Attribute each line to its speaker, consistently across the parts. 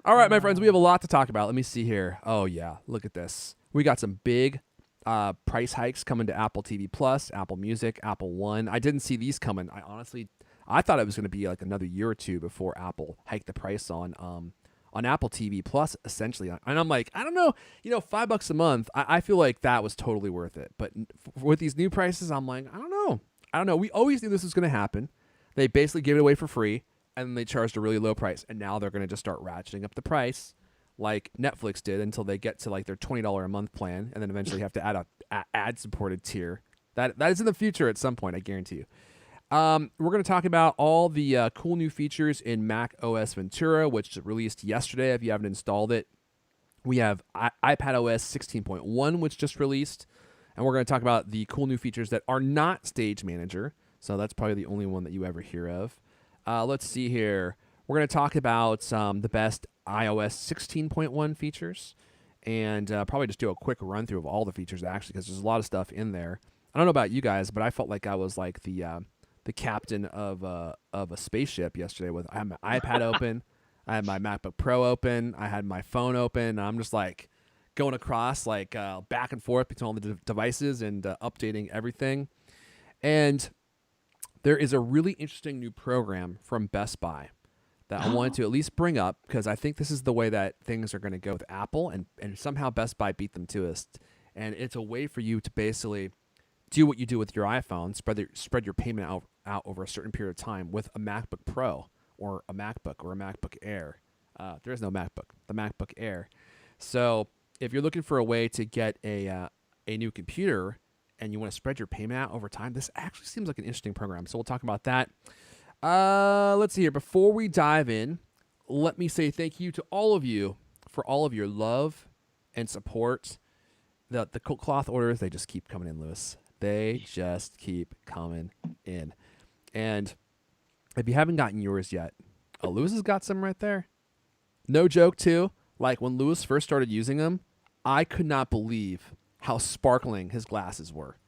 Speaker 1: All right, my friends, we have a lot to talk about. Let me see here. Oh, yeah. Look at this. We got some big price hikes coming to Apple TV Plus, Apple Music, Apple One. I didn't see these coming. I thought it was going to be like another year or two before Apple hiked the price on Apple TV Plus, essentially. And I'm like, I don't know, $5 a month. I feel like that was totally worth it. But with these new prices, I'm like, I don't know. We always knew this was going to happen. They basically gave it away for free, and then they charged a really low price. And now they're going to just start ratcheting up the price like Netflix did until they get to like their $20 a month plan, and then eventually have to add a ad-supported tier. That is in the future at some point, I guarantee you. We're going to talk about all the cool new features in macOS Ventura, which released yesterday if you haven't installed it. We have iPadOS 16.1, which just released. And we're going to talk about the cool new features that are not Stage Manager. So that's probably the only one that you ever hear of. Let's see here. We're going to talk about the best iOS 16.1 features. And probably just do a quick run through of all the features, actually, because there's a lot of stuff in there. I don't know about you guys, but I felt like I was like the captain of a spaceship yesterday. I had my iPad open, I had my MacBook Pro open, I had my phone open. And I'm just like going across, like back and forth between all the devices and updating everything. And there is a really interesting new program from Best Buy that I wanted to at least bring up, because I think this is the way that things are going to go with Apple, and somehow Best Buy beat them to us. And it's a way for you to basically do what you do with your iPhone, spread your payment out over a certain period of time with a MacBook Pro or a MacBook or a MacBook Air. There is no MacBook, the MacBook Air. So if you're looking for a way to get a new computer and you want to spread your payment out over time, this actually seems like an interesting program. So we'll talk about that. Let's see here. Before we dive in, let me say thank you to all of you for all of your love and support. The coat cloth orders, they just keep coming in, Lewis. They just keep coming in. And if you haven't gotten yours yet, Lewis has got some right there. No joke, too. Like, when Lewis first started using them, I could not believe how sparkling his glasses were.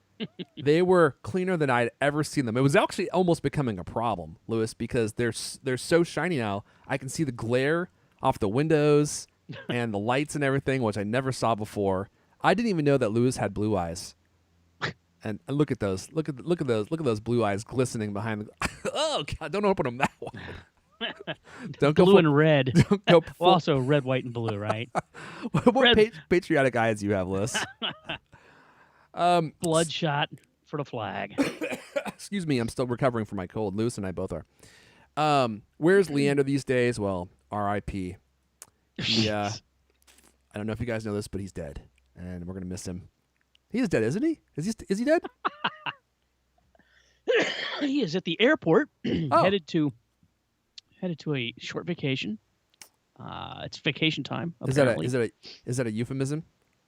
Speaker 1: They were cleaner than I'd ever seen them. It was actually almost becoming a problem, Lewis, because they're so shiny now. I can see the glare off the windows and the lights and everything, which I never saw before. I didn't even know that Lewis had blue eyes. And look at those. Look at those blue eyes glistening behind the Oh God, don't open them that wide. Don't go
Speaker 2: blue and red.
Speaker 1: Don't go
Speaker 2: Well, also red, white, and blue, right?
Speaker 1: what patriotic eyes you have, Lewis?
Speaker 2: Bloodshot for the flag.
Speaker 1: Excuse me, I'm still recovering from my cold. Lewis and I both are. Where's Leander these days? Well, R.I.P. I don't know if you guys know this, but he's dead, and we're gonna miss him. He is dead, isn't he? Is he dead?
Speaker 2: He is at the airport,
Speaker 1: Oh.
Speaker 2: headed to a short vacation. It's vacation time. Apparently.
Speaker 1: Is that a euphemism?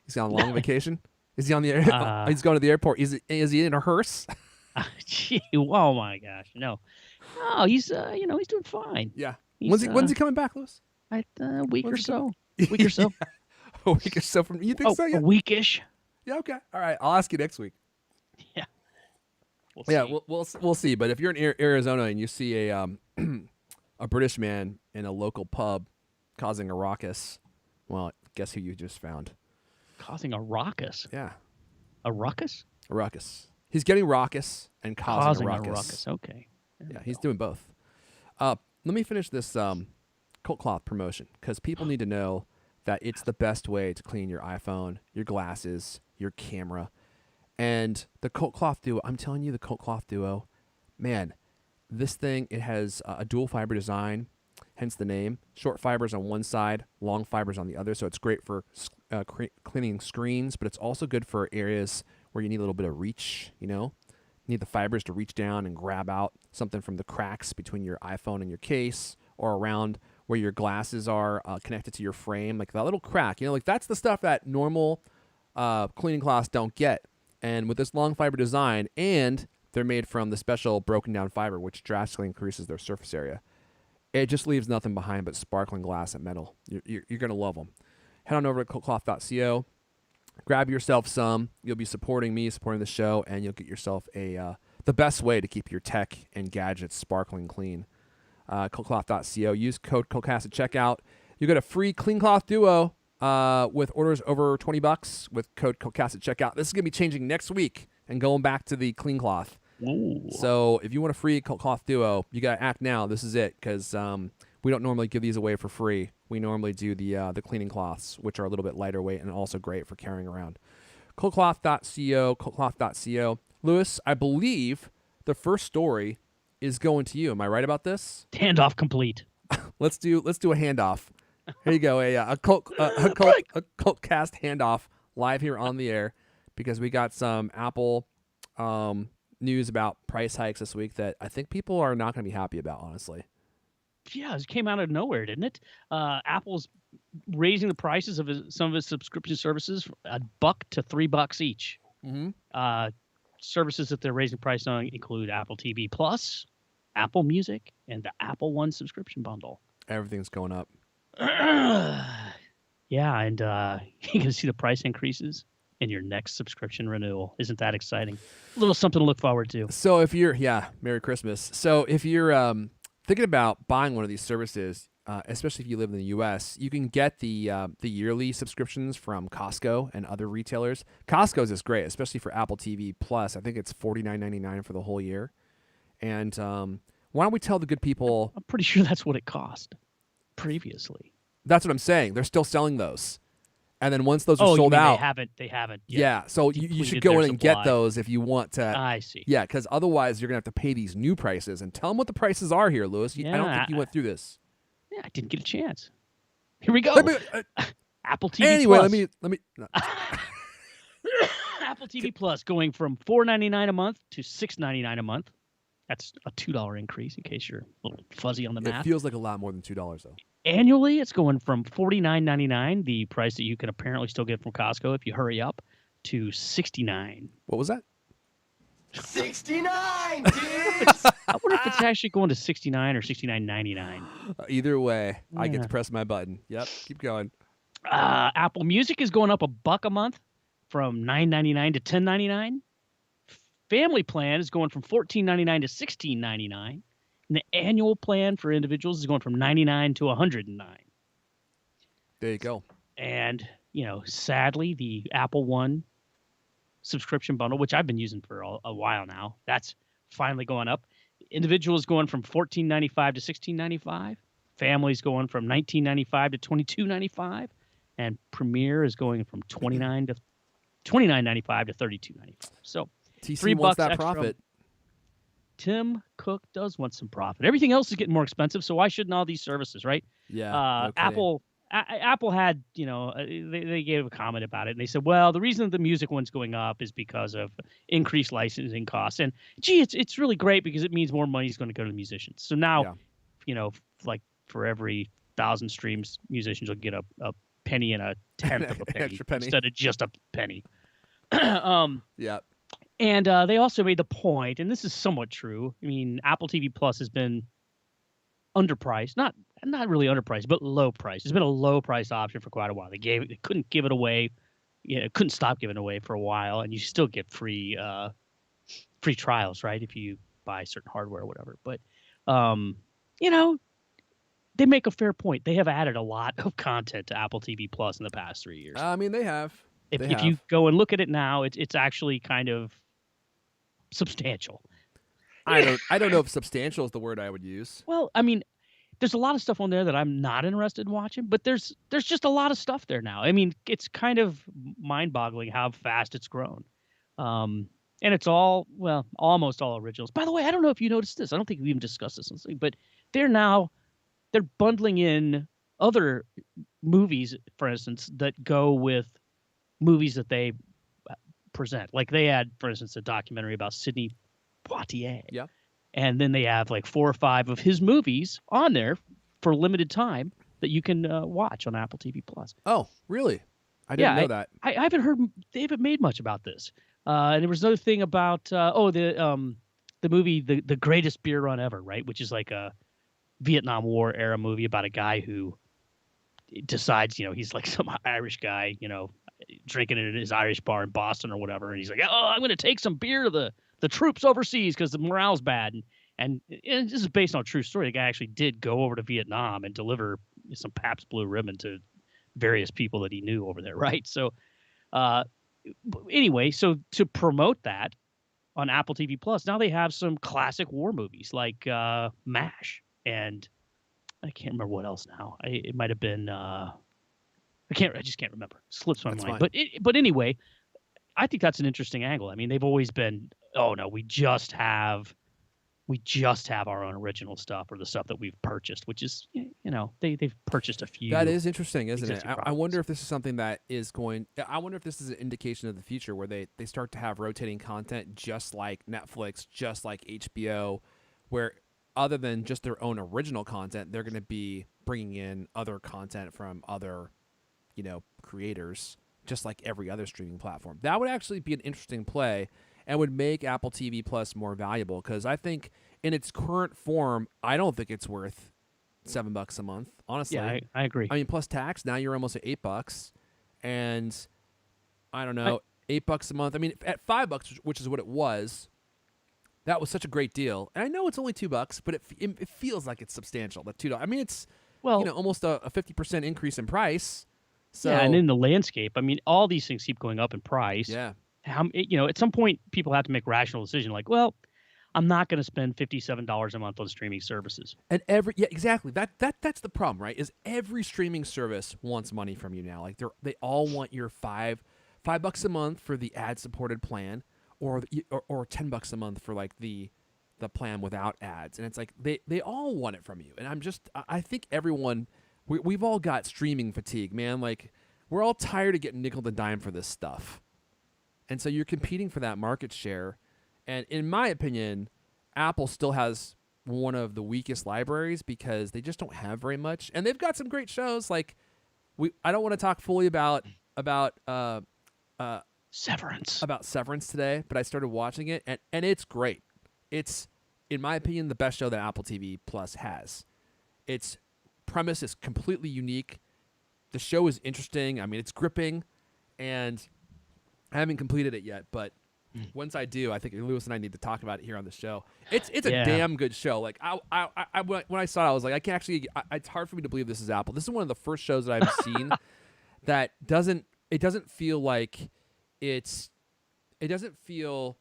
Speaker 1: He's on a long vacation. Is he on the air? He's going to the airport. Is he in a hearse?
Speaker 2: Gee, oh my gosh, no. Oh, he's he's doing fine.
Speaker 1: Yeah.
Speaker 2: He's,
Speaker 1: When's he coming back, Lewis?
Speaker 2: A week or so.
Speaker 1: Yeah.
Speaker 2: Week or so.
Speaker 1: A week or so from. You think so? Yeah.
Speaker 2: A weekish.
Speaker 1: Yeah. Okay. All right. I'll ask you next week.
Speaker 2: Yeah.
Speaker 1: We'll see. But if you're in Arizona and you see a British man in a local pub causing a ruckus, well, guess who you just found?
Speaker 2: Causing a ruckus.
Speaker 1: Yeah.
Speaker 2: A ruckus?
Speaker 1: A ruckus. He's getting raucous and causing a ruckus.
Speaker 2: Okay.
Speaker 1: Yeah, he's doing both. Let me finish this coat cloth promotion, because people need to know that it's the best way to clean your iPhone, your glasses, your camera. And the coat cloth duo, I'm telling you, the coat cloth duo, man, this thing, it has a dual fiber design, hence the name. Short fibers on one side, long fibers on the other. So it's great for cleaning screens, but it's also good for areas where you need a little bit of reach, You need the fibers to reach down and grab out something from the cracks between your iPhone and your case, or around where your glasses are connected to your frame, like that little crack. Like that's the stuff that normal cleaning cloths don't get. And with this long fiber design, and they're made from the special broken down fiber, which drastically increases their surface area, it just leaves nothing behind but sparkling glass and metal. You're going to love them. Head on over to coatcloth.co. Grab yourself some. You'll be supporting me, supporting the show, and you'll get yourself the best way to keep your tech and gadgets sparkling clean. Coatcloth.co. Use code COATCAST at checkout. You get a free Clean Cloth Duo with orders over $20 with code COCAST at checkout. This is going to be changing next week and going back to the Clean Cloth.
Speaker 2: Ooh.
Speaker 1: So if you want a free Cloth Duo, you got to act now. This is it, because we don't normally give these away for free. We normally do the cleaning cloths, which are a little bit lighter weight and also great for carrying around. Coldcloth.co. Lewis, I believe the first story is going to you. Am I right about this?
Speaker 2: Handoff complete.
Speaker 1: Let's do a handoff. Here you go, a cult cast handoff live here on the air, because we got some Apple news about price hikes this week that I think people are not going to be happy about, honestly.
Speaker 2: Yeah, it came out of nowhere, didn't it? Apple's raising the prices of some of its subscription services $1 to $3 each.
Speaker 1: Mm-hmm.
Speaker 2: Services that they're raising price on include Apple TV Plus, Apple Music, and the Apple One subscription bundle.
Speaker 1: Everything's going up.
Speaker 2: Yeah, and you can see the price increases in your next subscription renewal. Isn't that exciting? A little something to look forward to.
Speaker 1: So if you're, Merry Christmas. So if you're thinking about buying one of these services, especially if you live in the U.S., you can get the yearly subscriptions from Costco and other retailers. Costco's is great, especially for Apple TV Plus. I think it's $49.99 for the whole year. And why don't we tell the good people?
Speaker 2: I'm pretty sure that's what it cost previously.
Speaker 1: That's what I'm saying. They're still selling those. And then once those are sold out,
Speaker 2: they haven't.
Speaker 1: Yeah, so you should go in and get those if you want to.
Speaker 2: I see.
Speaker 1: Yeah, because otherwise you're gonna have to pay these new prices. And tell them what the prices are here, Lewis. I don't think you went through this.
Speaker 2: Yeah, I didn't get a chance. Here we go. Apple TV.
Speaker 1: Anyway,
Speaker 2: Plus.
Speaker 1: let me. No.
Speaker 2: Apple TV Plus going from $4.99 a month to $6.99 a month. That's a $2 increase, in case you're a little fuzzy on the math.
Speaker 1: It feels like a lot more than $2 though.
Speaker 2: Annually, it's going from $49.99, the price that you can apparently still get from Costco if you hurry up, to $69.
Speaker 1: What was that?
Speaker 3: 69, dude.
Speaker 2: I wonder if it's actually going to $69 or $69.99.
Speaker 1: Either way, I get to press my button. Yep, keep going.
Speaker 2: Apple Music is going up $1 a month from $9.99 to $10.99. Family plan is going from $14.99 to $16.99. And the annual plan for individuals is going from $99 to $109.
Speaker 1: There you go.
Speaker 2: And, sadly, the Apple One subscription bundle, which I've been using for a while now, that's finally going up. Individuals going from $14.95 to $16.95. Families going from $19.95 to $22.95. And Premier is going from $29.95 to $32.95. So
Speaker 1: TC wants that profit.
Speaker 2: Tim Cook does want some profit. Everything else is getting more expensive, so why shouldn't all these services, right?
Speaker 1: Yeah.
Speaker 2: Apple had, they gave a comment about it, and they said, well, the reason the music one's going up is because of increased licensing costs. And gee, it's really great because it means more money is going to go to the musicians. So now, like for every 1,000 streams, musicians will get a penny and a tenth of a penny,
Speaker 1: extra penny
Speaker 2: instead of just a penny.
Speaker 1: Yeah.
Speaker 2: And they also made the point, and this is somewhat true. I mean, Apple TV Plus has been underpriced, not really underpriced, but low priced. It's been a low price option for quite a while. They couldn't give it away, couldn't stop giving it away for a while, and you still get free trials, right? If you buy certain hardware or whatever. But they make a fair point. They have added a lot of content to Apple TV Plus in the past 3 years.
Speaker 1: I mean, they have.
Speaker 2: If you go and look at it now, it's actually kind of substantial.
Speaker 1: I don't know if substantial is the word I would use.
Speaker 2: Well, I mean, there's a lot of stuff on there that I'm not interested in watching, but there's just a lot of stuff there now. I mean, it's kind of mind-boggling how fast it's grown. And it's almost all originals. By the way, I don't know if you noticed this. I don't think we even discussed this, but they're bundling in other movies, for instance, that go with movies that they present. Like they had, for instance, a documentary about Sidney Poitier.
Speaker 1: Yeah.
Speaker 2: And then they have like 4 or 5 of his movies on there for limited time that you can watch on Apple TV Plus.
Speaker 1: Oh, really? I didn't know that.
Speaker 2: I haven't heard they haven't made much about this. And there was another thing about the movie The Greatest Beer Run Ever, right? Which is like a Vietnam War era movie about a guy who decides, he's like some Irish guy, drinking in his Irish bar in Boston or whatever, and he's like, "Oh, I'm going to take some beer to the troops overseas because the morale's bad." And this is based on a true story. The guy actually did go over to Vietnam and deliver some Pabst Blue Ribbon to various people that he knew over there, right? So, uh, anyway, so to promote that on Apple TV Plus, now they have some classic war movies like MASH, and I can't remember what else now. It might have been I just can't remember. Slips my
Speaker 1: That's
Speaker 2: mind.
Speaker 1: fine.
Speaker 2: But anyway, I think that's an interesting angle. I mean, they've always been, oh no, we just have our own original stuff or the stuff that we've purchased, which is, they've purchased a
Speaker 1: That
Speaker 2: few
Speaker 1: is interesting, isn't it?
Speaker 2: existing
Speaker 1: I wonder
Speaker 2: properties.
Speaker 1: if this is something that is going. I wonder if this is an indication of the future where they start to have rotating content just like Netflix, just like HBO, where other than just their own original content, they're going to be bringing in other content from other, creators, just like every other streaming platform. That would actually be an interesting play and would make Apple TV Plus more valuable because I think in its current form, I don't think it's worth $7 a month, honestly.
Speaker 2: Yeah, I agree.
Speaker 1: I mean, plus tax, now you're almost at $8, and I don't
Speaker 2: I,
Speaker 1: know, $8 a month. I mean, at $5, which is what it was, that was such a great deal. And I know it's only $2, but it feels like it's substantial. That $2. I mean, it's
Speaker 2: well,
Speaker 1: almost a 50% increase in price. So
Speaker 2: yeah, and in the landscape, I mean, all these things keep going up in price.
Speaker 1: yeah,
Speaker 2: At some point, people have to make a rational decision. Like, well, I'm not going to spend $57 a month on streaming services.
Speaker 1: and exactly. That's the problem, right? Is every streaming service wants money from you now. Like they all want your $5 a month for the ad supported plan, or $10 a month for like the plan without ads. And it's like they all want it from you. And I think everyone we've all got streaming fatigue, man. Like we're all tired of getting nickel and dime for this stuff. And so you're competing for that market share. And in my opinion, Apple still has one of the weakest libraries because they just don't have very much. And they've got some great shows. Like I don't want to talk fully about Severance today, but I started watching it and it's great. It's, in my opinion, the best show that Apple TV Plus has. Its premise is completely unique. The show is interesting. I mean, it's gripping, and I haven't completed it yet, but once I do, I think Lewis and I need to talk about it here on the show. It's a damn good show. Like when I saw it, I was like, I can actually. It's hard for me to believe this is Apple. This is one of the first shows that I've seen that doesn't feel like it doesn't feel.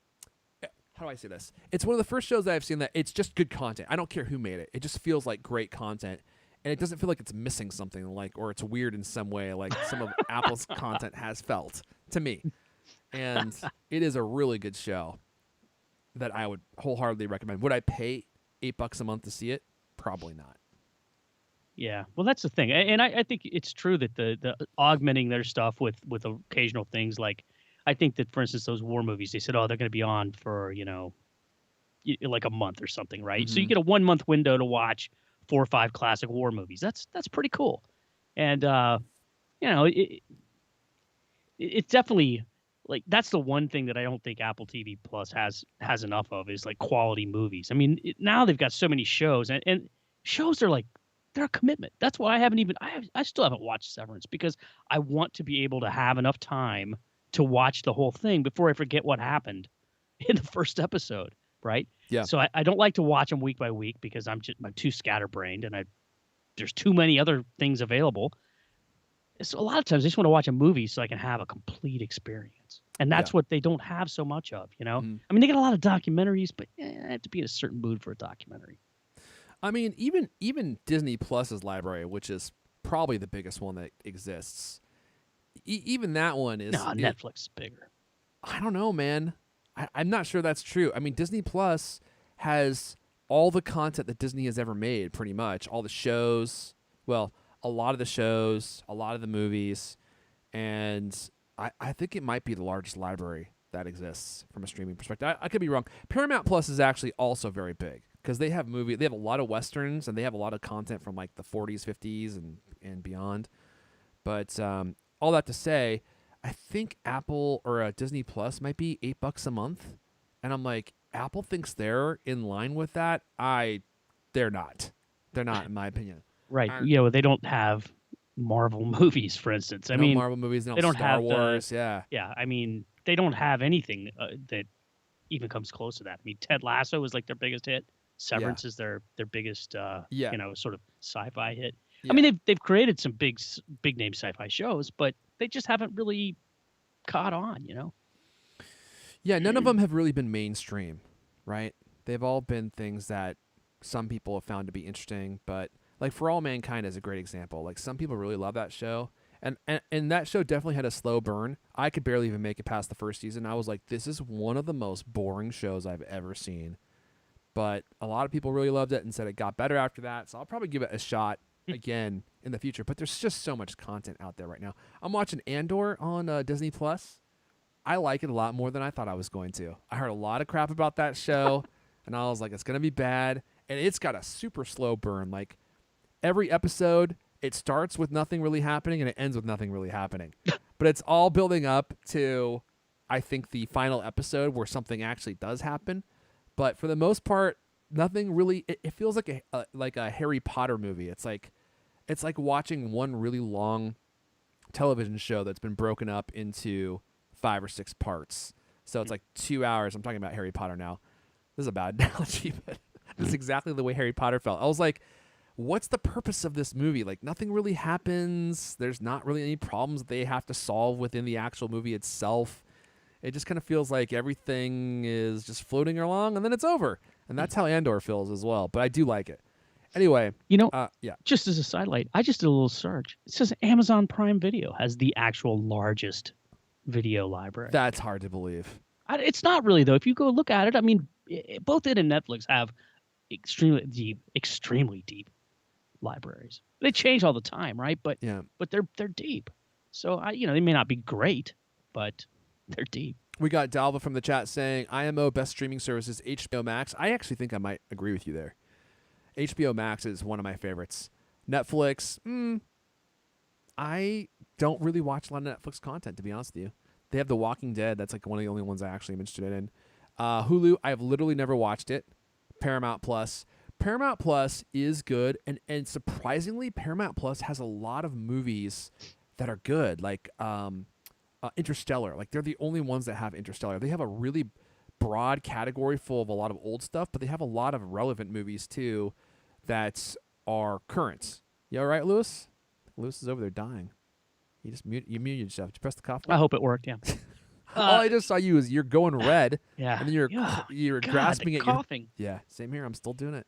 Speaker 1: How do I say this? It's one of the first shows that I've seen that it's just good content. I don't care who made it. It just feels like great content. And it doesn't feel like it's missing something, or it's weird in some way, like some of Apple's content has felt to me. And it is a really good show that I would wholeheartedly recommend. Would I pay $8 a month to see it? Probably not.
Speaker 2: Yeah, well, that's the thing, and I think it's true that the augmenting their stuff with occasional things like, I think that, for instance, those war movies, they said, oh, they're going to be on for like a month or something, right?
Speaker 1: Mm-hmm.
Speaker 2: So you get a 1 month window to watch 4 or 5 classic war movies. That's pretty cool, and it's definitely, like, that's the one thing that I don't think Apple TV Plus has enough of is like quality movies. I mean, now they've got so many shows, and shows are like, they're a commitment. That's why I still haven't watched Severance, because I want to be able to have enough time to watch the whole thing before I forget what happened in the first episode, right?
Speaker 1: Yeah.
Speaker 2: So I don't like to watch them week by week because I'm too scatterbrained and there's too many other things available. So a lot of times I just want to watch a movie so I can have a complete experience. And that's what they don't have so much of,
Speaker 1: Mm-hmm.
Speaker 2: I mean, they got a lot of documentaries, but I have to be in a certain mood for a documentary.
Speaker 1: I mean, even Disney Plus's library, which is probably the biggest one that exists, even that one is...
Speaker 2: No, Netflix is bigger.
Speaker 1: I don't know, man. I'm not sure that's true. I mean, Disney Plus has all the content that Disney has ever made, pretty much. All the shows. Well, a lot of the shows, a lot of the movies. And I think it might be the largest library that exists from a streaming perspective. I could be wrong. Paramount Plus is actually also very big because they have they have a lot of Westerns, and they have a lot of content from like the 40s, 50s, and beyond. But all that to say, I think Apple or Disney Plus might be $8 a month, and I'm like, Apple thinks they're in line with that. They're not. They're not, in my opinion.
Speaker 2: Right. They don't have Marvel movies, for instance. I mean,
Speaker 1: Marvel movies.
Speaker 2: They don't
Speaker 1: Star
Speaker 2: have
Speaker 1: Wars. Yeah.
Speaker 2: I mean, they don't have anything that even comes close to that. I mean, Ted Lasso is like their biggest hit. Severance is their biggest, sort of sci-fi hit. I mean,
Speaker 1: Yeah.
Speaker 2: they've created some big name sci-fi shows, but they just haven't really caught on, you know.
Speaker 1: Yeah, none of them have really been mainstream, right? They've all been things that some people have found to be interesting, but like For All Mankind is a great example. Like some people really love that show. And that show definitely had a slow burn. I could barely even make it past the first season. I was like, this is one of the most boring shows I've ever seen. But a lot of people really loved it and said it got better after that. So I'll probably give it a shot again in the future. But there's just so much content out there right now. I'm watching Andor on Disney Plus. I like it a lot more than I thought I was going to. I heard a lot of crap about that show, and I was like, it's gonna be bad. And it's got a super slow burn. Like every episode, it starts with nothing really happening and it ends with nothing really happening. But it's all building up to, I think, the final episode where something actually does happen. But for the most part, nothing really. It feels like a Harry Potter movie. It's like watching one really long television show that's been broken up into 5 or 6 parts. So it's like 2 hours. I'm talking about Harry Potter now. This is a bad analogy, but this is exactly the way Harry Potter felt. I was like, what's the purpose of this movie? Like nothing really happens. There's not really any problems that they have to solve within the actual movie itself. It just kind of feels like everything is just floating along and then it's over. And that's how Andor feels as well. But I do like it. Anyway,
Speaker 2: You know,
Speaker 1: yeah.
Speaker 2: just as a sidelight, I just did a little search. It says Amazon Prime Video has the actual largest video library.
Speaker 1: That's hard to believe.
Speaker 2: It's not really though. If you go look at it, I mean, both it and Netflix have extremely deep libraries. They change all the time, right?
Speaker 1: Yeah.
Speaker 2: But they're deep. So they may not be great, but they're deep.
Speaker 1: We got Dalva from the chat saying IMO best streaming services HBO Max. I actually think I might agree with you there. HBO Max is one of my favorites. Netflix, I don't really watch a lot of Netflix content, to be honest with you. They have The Walking Dead. That's like one of the only ones I actually am interested in. Hulu, I've literally never watched it. Paramount Plus. Paramount Plus is good, and surprisingly, Paramount Plus has a lot of movies that are good, like Interstellar. Like they're the only ones that have Interstellar. They have a really broad category full of a lot of old stuff, but they have a lot of relevant movies too that are current. You all right, Lewis? Lewis is over there dying. You muted yourself. Did you press the cough button?
Speaker 2: I hope it worked. Yeah.
Speaker 1: All I just saw you is you're going red.
Speaker 2: Yeah.
Speaker 1: And then you're
Speaker 2: God,
Speaker 1: grasping
Speaker 2: the
Speaker 1: at
Speaker 2: coughing.
Speaker 1: Yeah, same here. I'm still doing it.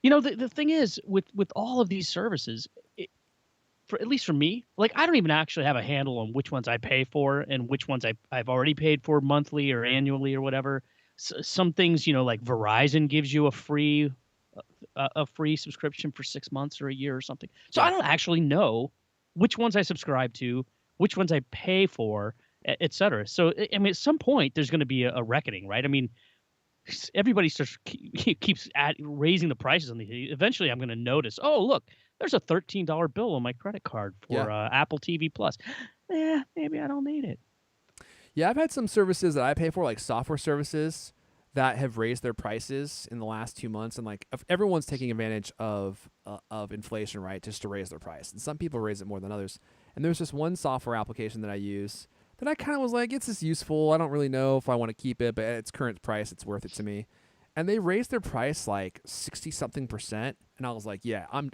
Speaker 2: The thing is with all of these services, for at least for me, like I don't even actually have a handle on which ones I pay for and which ones I've already paid for monthly or annually or whatever. Some things, like Verizon gives you a free subscription for 6 months or a year or something. So I don't actually know which ones I subscribe to, which ones I pay for, et cetera. So I mean, at some point there's going to be a reckoning, right? I mean, everybody keeps raising the prices on these. Eventually, I'm going to notice. Oh, look, there's a $13 bill on my credit card for Apple TV Plus. Maybe I don't need it.
Speaker 1: Yeah, I've had some services that I pay for, like software services, that have raised their prices in the last 2 months, and like everyone's taking advantage of inflation, right, just to raise their price. And some people raise it more than others. And there's just one software application that I use that I kind of was like, it's just useful. I don't really know if I want to keep it, but at its current price, it's worth it to me. And they raised their price like 60-something%, and I was like, yeah, I'm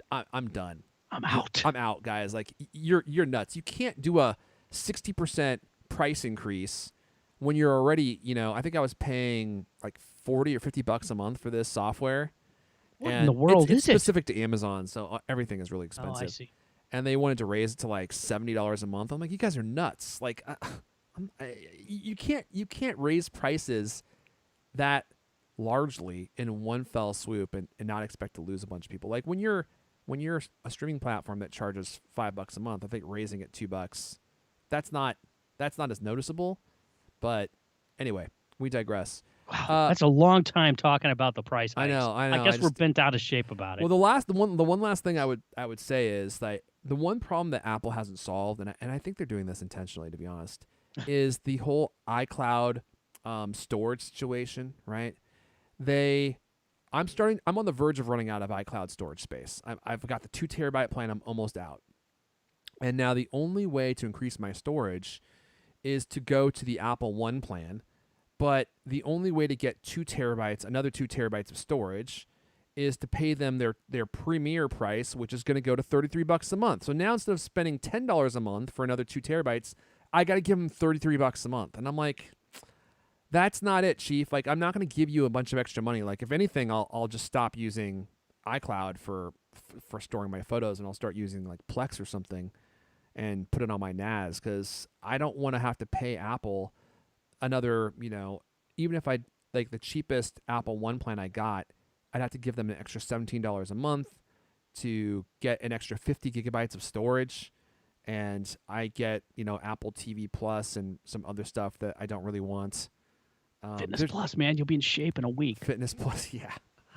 Speaker 1: done.
Speaker 2: I'm out.
Speaker 1: I'm out, guys. Like you're nuts. You can't do a 60% price increase when you're already, I think I was paying like $40 or $50 a month for this software.
Speaker 2: What
Speaker 1: and
Speaker 2: in the world
Speaker 1: it's
Speaker 2: is it?
Speaker 1: specific to Amazon, so everything is really expensive.
Speaker 2: Oh, I see.
Speaker 1: And they wanted to raise it to like $70 a month. I'm like, you guys are nuts. Like, you can't raise prices that largely in one fell swoop and not expect to lose a bunch of people. Like when you're a streaming platform that charges $5 a month, I think raising it $2, that's not as noticeable. But anyway, we digress.
Speaker 2: Wow, that's a long time talking about the price hikes.
Speaker 1: I know.
Speaker 2: I guess we're bent out of shape about it.
Speaker 1: Well, the one last thing I would say is that the one problem that Apple hasn't solved, and I think they're doing this intentionally, to be honest, is the whole iCloud storage situation. Right? I'm on the verge of running out of iCloud storage space. I've got the 2 terabyte plan. I'm almost out, and now the only way to increase my storage is to go to the Apple One plan. But the only way to get 2 terabytes, another 2 terabytes of storage, is to pay them their premier price, which is going to go to $33 a month. So now instead of spending $10 a month for another 2 terabytes, I got to give them $33 a month. And I'm like, that's not it, Chief. Like, I'm not going to give you a bunch of extra money. Like, if anything, I'll just stop using iCloud for storing my photos, and I'll start using like Plex or something and put it on my NAS, because I don't want to have to pay Apple another, even if I like the cheapest Apple One plan I got, I'd have to give them an extra $17 a month to get an extra 50 gigabytes of storage. And I get, Apple TV Plus and some other stuff that I don't really want.
Speaker 2: Fitness Plus, man, you'll be in shape in a week.
Speaker 1: Fitness Plus, yeah.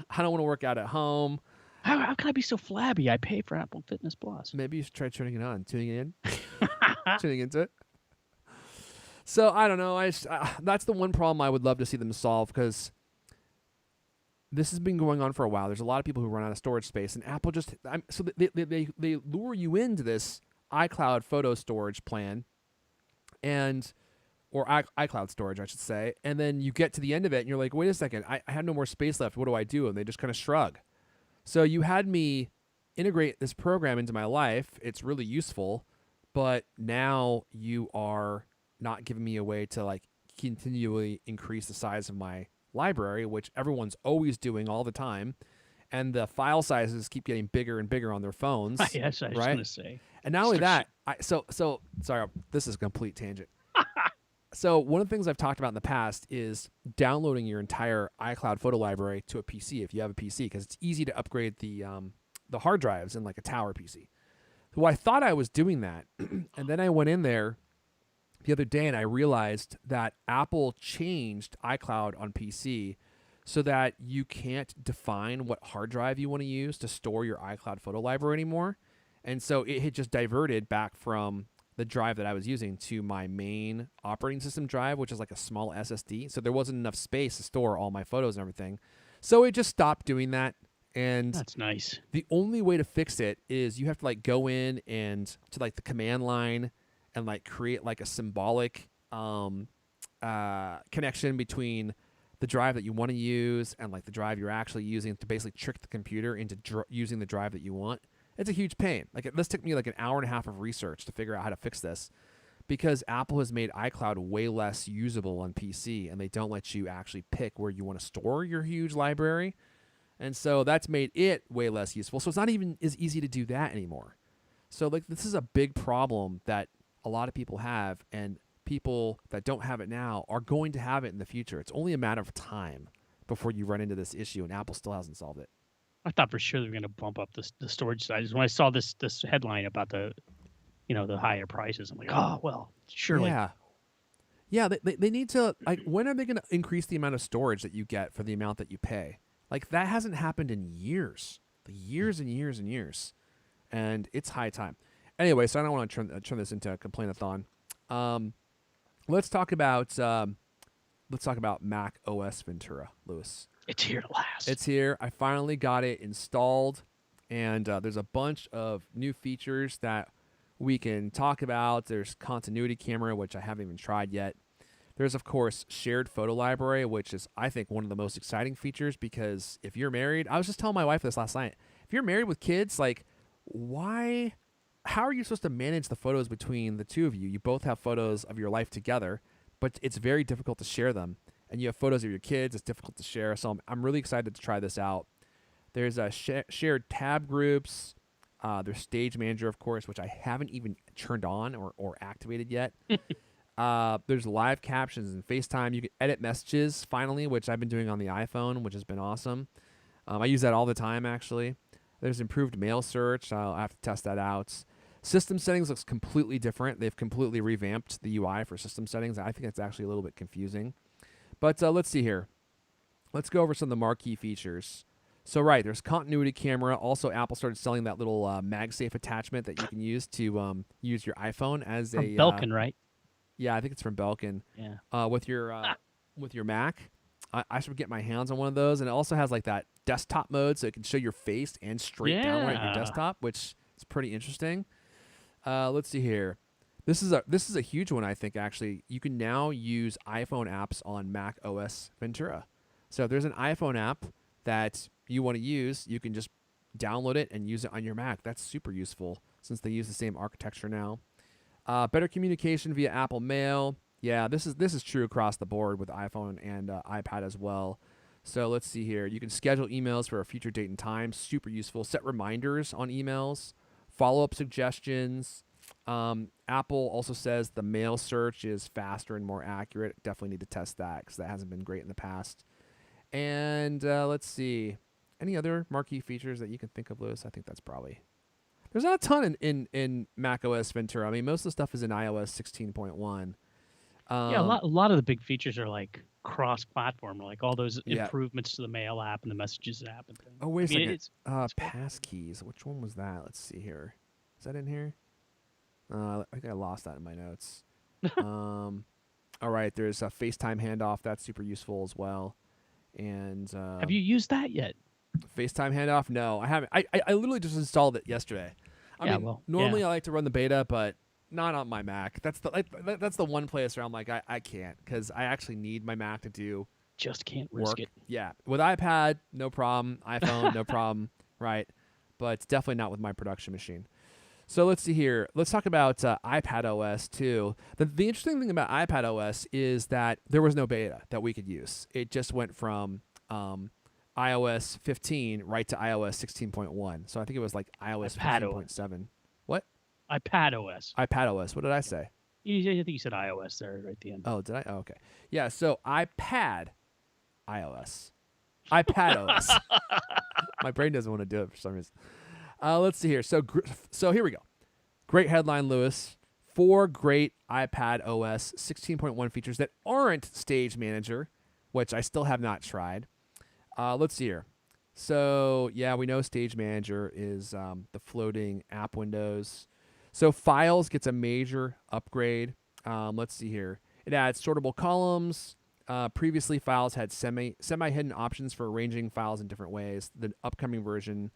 Speaker 1: I don't want to work out at home.
Speaker 2: How can I be so flabby? I pay for Apple Fitness Plus.
Speaker 1: Maybe you should try turning it on, tuning in, tuning into it. So I don't know. That's the one problem I would love to see them solve, because this has been going on for a while. There's a lot of people who run out of storage space, and Apple just they lure you into this iCloud photo storage plan, or iCloud storage, I should say, and then you get to the end of it, and you're like, wait a second, I have no more space left. What do I do? And they just kind of shrug. So you had me integrate this program into my life. It's really useful, but now you are not giving me a way to like continually increase the size of my library, which everyone's always doing all the time. And the file sizes keep getting bigger and bigger on their phones.
Speaker 2: Yes, I was going to say.
Speaker 1: And not only that, so sorry, this is a complete tangent. So one of the things I've talked about in the past is downloading your entire iCloud photo library to a PC if you have a PC, because it's easy to upgrade the hard drives in like a tower PC. So I thought I was doing that, and then I went in there the other day and I realized that Apple changed iCloud on PC so that you can't define what hard drive you want to use to store your iCloud photo library anymore. And so it had just diverted back from the drive that I was using to my main operating system drive, which is like a small SSD. So there wasn't enough space to store all my photos and everything. So it just stopped doing that. And
Speaker 2: that's nice.
Speaker 1: The only way to fix it is you have to like go in and to like the command line and like create like a symbolic connection between the drive that you want to use and like the drive you're actually using, to basically trick the computer into using the drive that you want. It's a huge pain. Like, this took me like an hour and a half of research to figure out how to fix this, because Apple has made iCloud way less usable on PC, and they don't let you actually pick where you want to store your huge library. And so that's made it way less useful. So it's not even as easy to do that anymore. So like, this is a big problem that a lot of people have, and people that don't have it now are going to have it in the future. It's only a matter of time before you run into this issue, and Apple still hasn't solved it.
Speaker 2: I thought for sure they were going to bump up the storage sizes. When I saw this headline about the higher prices, I'm like, oh well, surely.
Speaker 1: Yeah. They need to, like, when are they going to increase the amount of storage that you get for the amount that you pay? Like, that hasn't happened in years, and years, and it's high time. Anyway, so I don't want to turn this into a complaint-a-thon. Let's talk about Mac OS Ventura, Lewis.
Speaker 2: It's here at last.
Speaker 1: It's here. I finally got it installed, and there's a bunch of new features that we can talk about. There's continuity camera, which I haven't even tried yet. There's, of course, shared photo library, which is, I think, one of the most exciting features, because if you're married, I was just telling my wife this last night, if you're married with kids, like, how are you supposed to manage the photos between the two of you? You both have photos of your life together, but it's very difficult to share them. And you have photos of your kids, it's difficult to share. So I'm really excited to try this out. There's shared tab groups. There's Stage Manager, of course, which I haven't even turned on or activated yet. There's live captions and FaceTime. You can edit messages, finally, which I've been doing on the iPhone, which has been awesome. I use that all the time, actually. There's improved mail search. I'll have to test that out. System settings looks completely different. They've completely revamped the UI for system settings. I think it's actually a little bit confusing. But let's see here. Let's go over some of the marquee features. So, right, there's continuity camera. Also, Apple started selling that little MagSafe attachment that you can use to use your iPhone as
Speaker 2: from Belkin, right?
Speaker 1: Yeah, I think it's from Belkin.
Speaker 2: Yeah.
Speaker 1: With your Mac. I should get my hands on one of those. And it also has like that desktop mode, so it can show your face and straight downward at your desktop, which is pretty interesting. Let's see here. This is a huge one, I think, actually. You can now use iPhone apps on macOS Ventura. So if there's an iPhone app that you want to use, you can just download it and use it on your Mac. That's super useful since they use the same architecture now. Better communication via Apple Mail. Yeah, this is true across the board with iPhone and iPad as well. So let's see here. You can schedule emails for a future date and time. Super useful. Set reminders on emails. Follow-up suggestions. Apple also says the mail search is faster and more accurate. Definitely need to test that because that hasn't been great in the past. And let's see. Any other marquee features that you can think of, Lewis? I think that's probably... There's not a ton in macOS Ventura. I mean, most of the stuff is in iOS 16.1.
Speaker 2: Yeah, a lot of the big features are like cross-platform, like all those
Speaker 1: Yeah.
Speaker 2: improvements to the Mail app and the Messages app and things.
Speaker 1: Oh, wait a second.
Speaker 2: It's cool.
Speaker 1: Passkeys. Which one was that? Let's see here. Is that in here? I think I lost that in my notes. All right. There's a FaceTime handoff. That's super useful as well. And
Speaker 2: Have you used that yet?
Speaker 1: FaceTime handoff? No, I haven't. I literally just installed it yesterday. I mean, normally I like to run the beta, but not on my Mac. That's the one place where I'm like, I can't because I actually need my Mac to do
Speaker 2: just can't risk
Speaker 1: work.
Speaker 2: it.
Speaker 1: Yeah, with iPad, no problem. iPhone, no problem. Right, but definitely not with my production machine. So let's see here. Let's talk about iPadOS too. The interesting thing about iPadOS is that there was no beta that we could use. It just went from iOS 15 right to iOS 16.1. So I think it was like iOS 15.7. What?
Speaker 2: iPadOS.
Speaker 1: iPadOS. What did I say?
Speaker 2: I think you said iOS there right at the end.
Speaker 1: Oh, did I? Oh, okay. Yeah, so iPad iOS. iPadOS. My brain doesn't want to do it for some reason. Let's see here. So here we go. Great headline, Lewis. 4 great iPadOS 16.1 features that aren't Stage Manager, which I still have not tried. Let's see here. So, yeah, we know Stage Manager is the floating app windows. So Files gets a major upgrade. Let's see here. It adds sortable columns. Previously, Files had semi-hidden options for arranging files in different ways. The upcoming version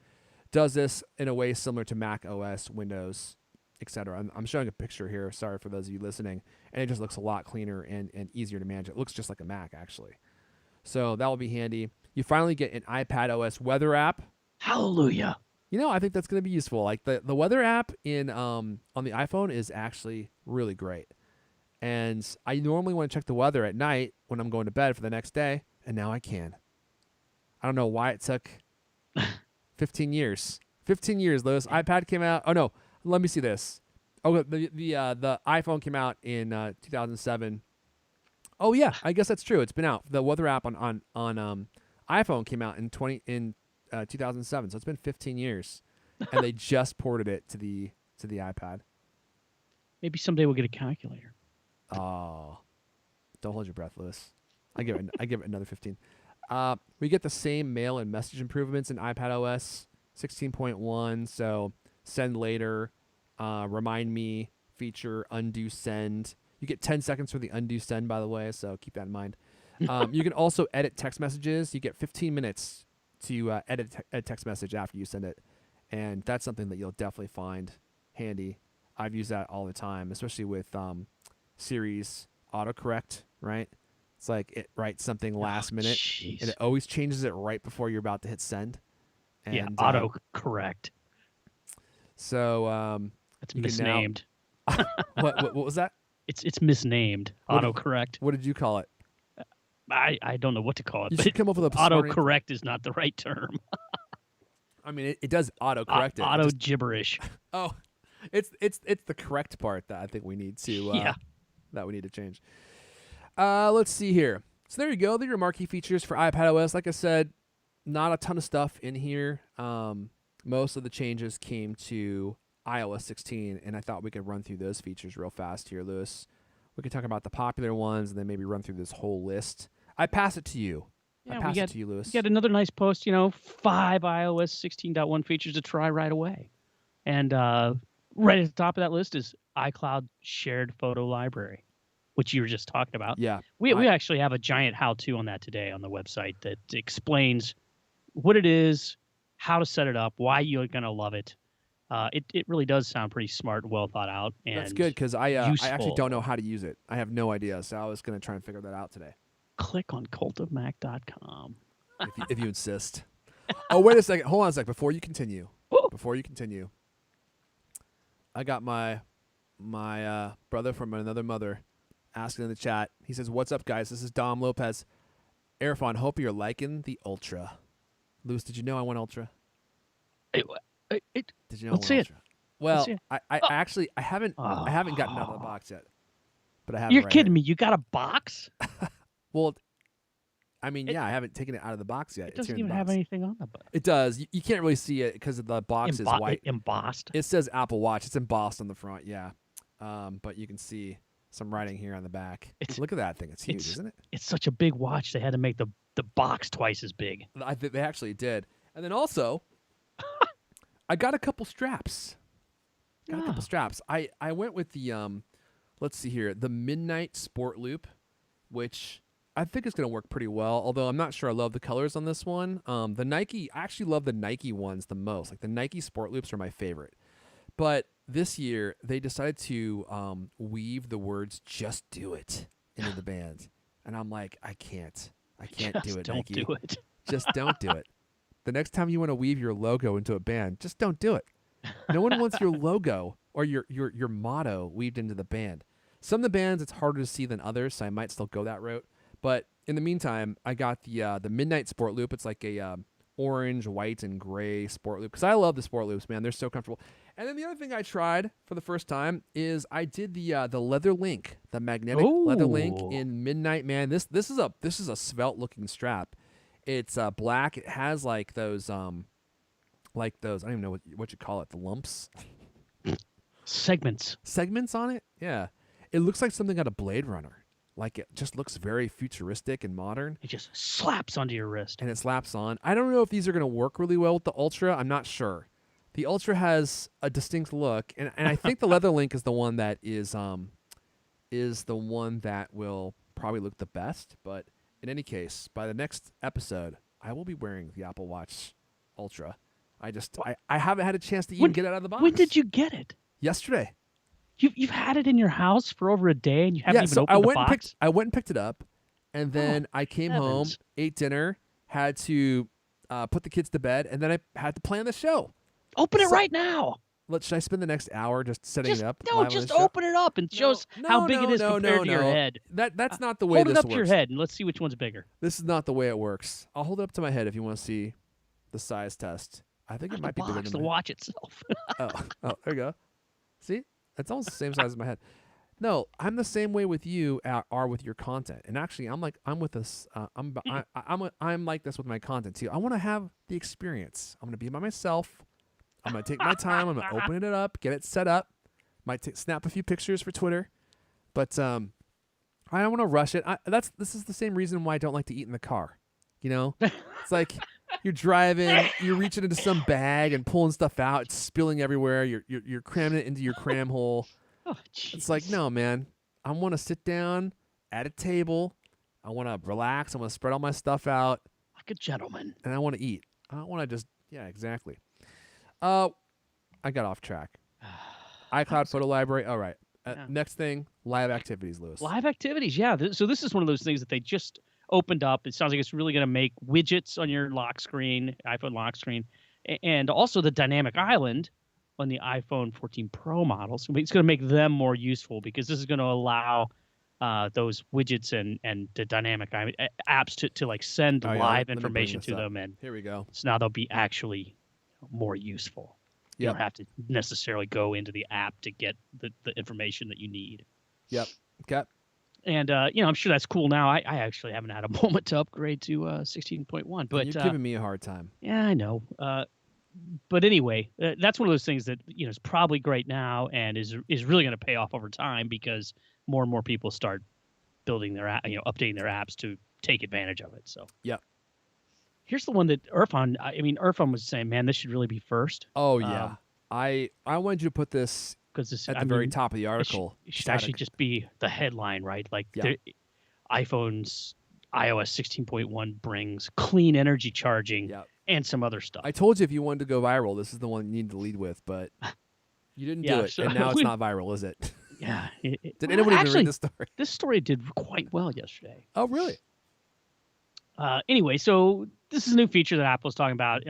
Speaker 1: does this in a way similar to Mac OS, Windows, etc. I'm showing a picture here. Sorry for those of you listening. And it just looks a lot cleaner and easier to manage. It looks just like a Mac, actually. So that will be handy. You finally get an iPadOS weather app.
Speaker 2: Hallelujah.
Speaker 1: You know, I think that's going to be useful. Like the weather app on the iPhone is actually really great. And I normally want to check the weather at night when I'm going to bed for the next day, and now I can. I don't know why it took 15 years. 15 years, Lewis. iPad came out. Oh, no. Let me see this. Oh, the iPhone came out in 2007. Oh, yeah. I guess that's true. It's been out. The weather app on iPhone came out in 2007, so it's been 15 years, and they just ported it to the iPad.
Speaker 2: Maybe someday we'll get a calculator.
Speaker 1: Oh, don't hold your breath, Lewis. I give it another 15. We get the same mail and message improvements in iPadOS 16.1. So send later, remind me feature, undo send. You get 10 seconds for the undo send, by the way, so keep that in mind. You can also edit text messages. You get 15 minutes to edit a text message after you send it, and that's something that you'll definitely find handy. I've used that all the time, especially with Siri's autocorrect, right? It's like it writes something last minute, and it always changes it right before you're about to hit send. And,
Speaker 2: yeah, autocorrect.
Speaker 1: So
Speaker 2: it's misnamed.
Speaker 1: What was that?
Speaker 2: It's misnamed. Autocorrect.
Speaker 1: What did you call it?
Speaker 2: I don't know what to call it.
Speaker 1: You
Speaker 2: but
Speaker 1: should come up with a
Speaker 2: autocorrect is not the right term.
Speaker 1: I mean, it does autocorrect it.
Speaker 2: Auto gibberish.
Speaker 1: Oh, it's the correct part that I think we need to that we need to change. Let's see here. So there you go. There are your marquee features for iPadOS. Like I said, not a ton of stuff in here. Most of the changes came to iOS 16, and I thought we could run through those features real fast here, Lewis. We could talk about the popular ones and then maybe run through this whole list. I pass it to you.
Speaker 2: Yeah,
Speaker 1: I pass it to you, Lewis.
Speaker 2: We got another nice post, 5 iOS 16.1 features to try right away. And right at the top of that list is iCloud Shared Photo Library, which you were just talking about.
Speaker 1: Yeah.
Speaker 2: We actually have a giant how-to on that today on the website that explains what it is, how to set it up, why you're going to love it. It really does sound pretty smart and well thought out. And
Speaker 1: that's good because I actually don't know how to use it. I have no idea, so I was going to try and figure that out today.
Speaker 2: Click on cultofmac.com.
Speaker 1: if you insist. Oh, wait a second. Hold on a sec. Before you continue,
Speaker 2: Ooh.
Speaker 1: I got my brother from another mother asking in the chat. He says, "What's up, guys? This is Dom Lopez. Erfon, hope you're liking the Ultra." Luce, did you know I want Ultra?
Speaker 2: It,
Speaker 1: Did you know
Speaker 2: let's
Speaker 1: I
Speaker 2: see
Speaker 1: want
Speaker 2: it.
Speaker 1: Ultra? Well,
Speaker 2: see it.
Speaker 1: I
Speaker 2: Oh.
Speaker 1: actually I haven't gotten out of the box yet, but I have.
Speaker 2: You're
Speaker 1: it right
Speaker 2: kidding
Speaker 1: here.
Speaker 2: me. You got a box?
Speaker 1: Well, I mean, yeah, I haven't taken it out of the box yet.
Speaker 2: It
Speaker 1: It's here
Speaker 2: doesn't
Speaker 1: in the
Speaker 2: even have
Speaker 1: box.
Speaker 2: anything on the box.
Speaker 1: It does. You can't really see it because the box is white.
Speaker 2: Embossed.
Speaker 1: It says Apple Watch. It's embossed on the front, yeah. But you can see some writing here on the back. Look at that thing. It's huge, isn't it?
Speaker 2: It's such a big watch. They had to make the box twice as big.
Speaker 1: I think they actually did. And then also, I got a couple straps. I went with the let's see here, the Midnight Sport Loop, which I think is going to work pretty well, although I'm not sure I love the colors on this one. The Nike, I actually love the Nike ones the most. Like the Nike Sport Loops are my favorite. But this year, they decided to weave the words "Just do it" into the band. And I'm like, I can't do it, Nike.
Speaker 2: Don't do it.
Speaker 1: Just don't do it. The next time you want to weave your logo into a band, just don't do it. No one wants your logo or your motto weaved into the band. Some of the bands, it's harder to see than others, so I might still go that route. But in the meantime, I got the Midnight Sport Loop. It's like a orange, white, and gray sport loop because I love the sport loops, man. They're so comfortable. And then the other thing I tried for the first time is I did the leather link, the magnetic leather link in Midnight. Man, this is a svelte looking strap. It's black. It has like those I don't even know what you call it, the lumps,
Speaker 2: segments
Speaker 1: on it. Yeah, it looks like something out of Blade Runner. Like it just looks very futuristic and modern.
Speaker 2: It just slaps onto your wrist.
Speaker 1: And it slaps on. I don't know if these are going to work really well with the Ultra. I'm not sure. The Ultra has a distinct look, and I think the leather link is the one that is the one that will probably look the best. But in any case, by the next episode, I will be wearing the Apple Watch Ultra. I haven't had a chance to even get it out of the box.
Speaker 2: When did you get it?
Speaker 1: Yesterday.
Speaker 2: You've had it in your house for over a day and you haven't even opened the box?
Speaker 1: I went and picked it up, and then I came home, ate dinner, had to put the kids to bed, and then I had to plan the show.
Speaker 2: Open it right now.
Speaker 1: Should I spend the next hour just setting it up?
Speaker 2: No, just open it up and show us how big it is compared to your head.
Speaker 1: That's not the way this works.
Speaker 2: Hold it up to your head and let's see which one's bigger.
Speaker 1: This is not the way it works. I'll hold it up to my head if you want to see the size test. I think it might be bigger than
Speaker 2: the watch itself.
Speaker 1: oh, there you go. See? It's almost the same size as my head. No, I'm the same way with you are with your content. And actually, I'm with this. I'm like this with my content too. I want to have the experience. I'm going to be by myself. I'm going to take my time. I'm going to open it up, get it set up. Might snap a few pictures for Twitter, but I don't want to rush it. This is the same reason why I don't like to eat in the car. You know, it's like you're driving, you're reaching into some bag and pulling stuff out. It's spilling everywhere. You're cramming it into your cram hole.
Speaker 2: Oh, geez.
Speaker 1: It's like, no, man. I want to sit down at a table. I want to relax. I want to spread all my stuff out
Speaker 2: like a gentleman,
Speaker 1: and I want to eat. I don't want to just exactly. I got off track. iCloud photo library. All right. Next thing, live activities, Lewis.
Speaker 2: Live activities, yeah. So this is one of those things that they just opened up. It sounds like it's really going to make widgets on your lock screen, iPhone lock screen, and also the dynamic island on the iPhone 14 Pro models. It's going to make them more useful because this is going to allow those widgets and the dynamic apps to like send live information to them. And
Speaker 1: here we go.
Speaker 2: So now they'll be actually more useful. You
Speaker 1: Yep.
Speaker 2: don't have to necessarily go into the app to get the information that you need.
Speaker 1: Yep. Okay.
Speaker 2: And I'm sure that's cool now. I actually haven't had a moment to upgrade to 16.1, but
Speaker 1: you're giving me a hard time.
Speaker 2: Yeah, I know. But anyway, that's one of those things that is probably great now and is really going to pay off over time because more and more people start building their updating their apps to take advantage of it. So
Speaker 1: yep.
Speaker 2: Here's the one that Irfan was saying, man, this should really be first.
Speaker 1: Oh yeah, I wanted you to put this
Speaker 2: because
Speaker 1: at the very top of the article.
Speaker 2: It should actually just be the headline, right? Like iPhone's iOS 16.1 brings clean energy charging and some other stuff.
Speaker 1: I told you if you wanted to go viral, this is the one you need to lead with, but you didn't do it, and now it's not viral, is it?
Speaker 2: Yeah.
Speaker 1: Did anyone even read this story?
Speaker 2: This story did quite well yesterday.
Speaker 1: Oh, really?
Speaker 2: Anyway, so this is a new feature that Apple's talking about.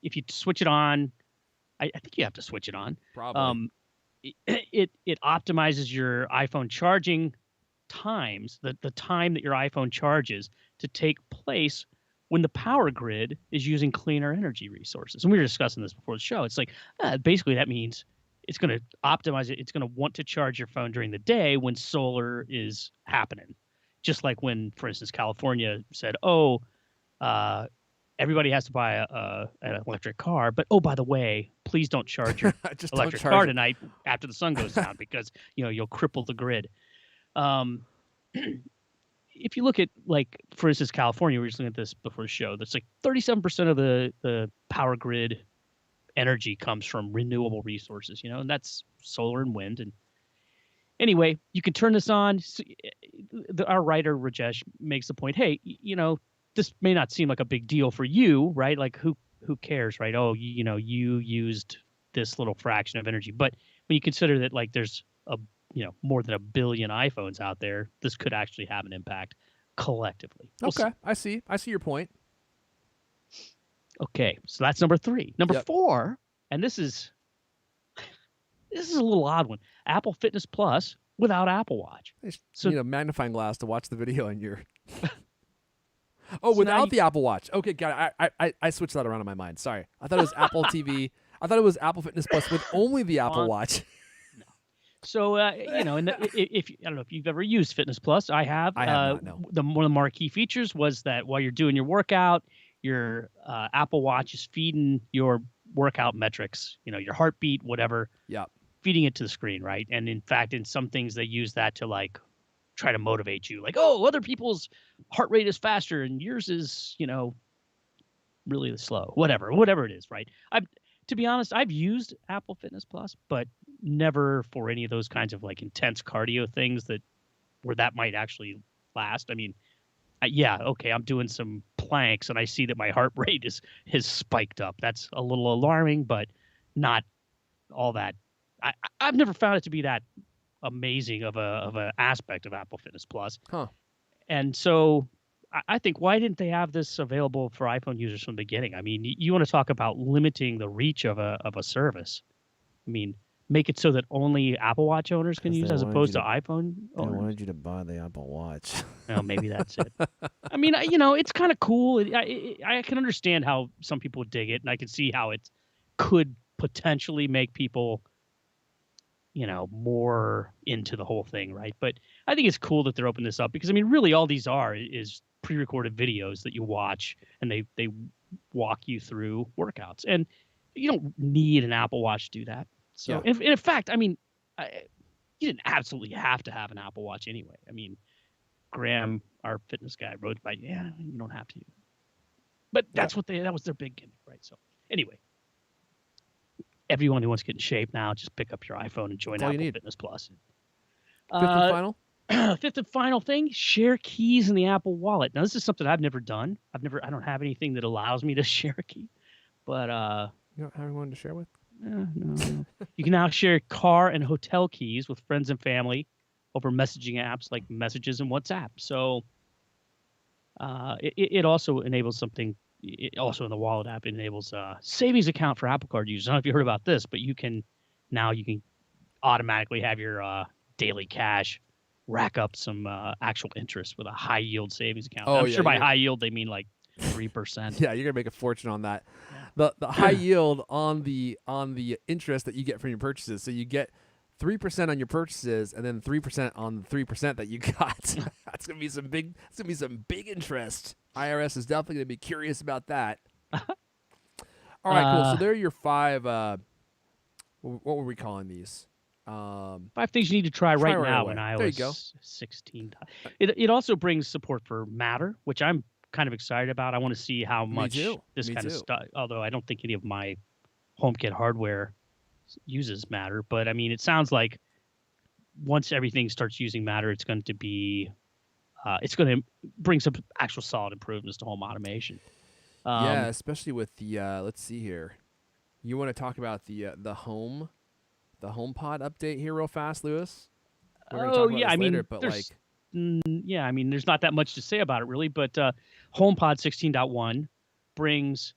Speaker 2: If you switch it on, I think you have to switch it on.
Speaker 1: Probably.
Speaker 2: Um, it optimizes your iPhone charging times, the time that your iPhone charges to take place when the power grid is using cleaner energy resources. And we were discussing this before the show. It's like basically that means it's going to optimize it. It's going to want to charge your phone during the day when solar is happening. Just like when, for instance, California said, "Oh, uh, everybody has to buy an electric car, but oh, by the way, please don't charge your
Speaker 1: Just don't
Speaker 2: electric
Speaker 1: charge
Speaker 2: car
Speaker 1: it.
Speaker 2: tonight after the sun goes down because you'll cripple the grid." Um, if you look at, like, for instance, California, we were just looking at this before the show. That's like 37% of the power grid energy comes from renewable resources, and that's solar and wind. And anyway, you can turn this on. Our writer Rajesh makes the point. Hey, this may not seem like a big deal for you, right? Like who cares, right? Oh, you used this little fraction of energy, but when you consider that, like, there's more than 1 billion iPhones out there, this could actually have an impact collectively. We'll
Speaker 1: Okay,
Speaker 2: see.
Speaker 1: I see your point.
Speaker 2: Okay, so that's number 3. Number
Speaker 1: Yep.
Speaker 2: 4, and this is a little odd one. Apple Fitness Plus without Apple Watch.
Speaker 1: You just
Speaker 2: So,
Speaker 1: need a magnifying glass to watch the video on your. Oh,
Speaker 2: so now
Speaker 1: without
Speaker 2: you,
Speaker 1: the Apple Watch. Okay, got it. I switched that around in my mind. Sorry, I thought it was Apple TV. I thought it was Apple Fitness Plus with only the Apple Watch.
Speaker 2: no. So and if I don't know if you've ever used Fitness Plus, I have.
Speaker 1: I have not. No.
Speaker 2: One of the marquee features was that while you're doing your workout, your Apple Watch is feeding your workout metrics. Your heartbeat, whatever.
Speaker 1: Yeah.
Speaker 2: Feeding it to the screen, right? And in fact, in some things, they use that to, like, try to motivate you. Like, oh, other people's heart rate is faster and yours is, really slow. Whatever it is, right? To be honest, I've used Apple Fitness Plus, but never for any of those kinds of, like, intense cardio things where that might actually last. I mean, okay, I'm doing some planks and I see that my heart rate is spiked up. That's a little alarming, but not all that. I've never found it to be that amazing of a aspect of Apple Fitness Plus.
Speaker 1: Huh.
Speaker 2: And so I think, why didn't they have this available for iPhone users from the beginning? I mean, you want to talk about limiting the reach of a service. I mean, make it so that only Apple Watch owners can use, as opposed to iPhone owners.
Speaker 3: They wanted you to buy the Apple Watch.
Speaker 2: Well, maybe that's it. I mean, it's kind of cool. I can understand how some people dig it, and I can see how it could potentially make people more into the whole thing, right? But I think it's cool that they're opening this up, because I mean, really all these is pre-recorded videos that you watch, and they walk you through workouts, and you don't need an Apple Watch to do that. So,
Speaker 1: Yeah.
Speaker 2: in fact, I mean, you didn't absolutely have to have an Apple Watch anyway. I mean, Graham, our fitness guy, wrote by, you don't have to. But that was their big gimmick, right? So anyway, everyone who wants to get in shape now, just pick up your iPhone and join Apple Fitness Plus.
Speaker 1: Fifth and final?
Speaker 2: Fifth and final thing: share keys in the Apple Wallet. Now, this is something I've never done. I don't have anything that allows me to share a key. But
Speaker 1: you don't have anyone to share with?
Speaker 2: No. You can now share car and hotel keys with friends and family over messaging apps like Messages and WhatsApp. So it also enables something. Also in the Wallet app, it enables a savings account for Apple Card users. I don't know if you heard about this, but you can automatically have your daily cash rack up some actual interest with a high yield savings account.
Speaker 1: Oh,
Speaker 2: I'm sure by high yield they mean like 3%.
Speaker 1: Yeah, you're gonna make a fortune on that. The high yield on the interest that you get from your purchases. So you get 3% on your purchases, and then 3% on the 3% that you got. That's gonna be some big interest. IRS is definitely gonna be curious about that. All right, cool. So there are your 5. What were we calling these?
Speaker 2: 5 things you need to try right now
Speaker 1: away.
Speaker 2: in
Speaker 1: There you go.
Speaker 2: iOS 16. It also brings support for Matter, which I'm kind of excited about. I want to see how much this kind of stuff. Although I don't think any of my HomeKit hardware uses Matter, but I mean, it sounds like once everything starts using Matter, it's going to be it's going to bring some actual solid improvements to home automation.
Speaker 1: Yeah, especially with the let's see here. You want to talk about the HomePod update here real fast, Lewis? We're gonna talk about this later, but
Speaker 2: there's yeah, I mean, there's not that much to say about it really, but HomePod 16.1 brings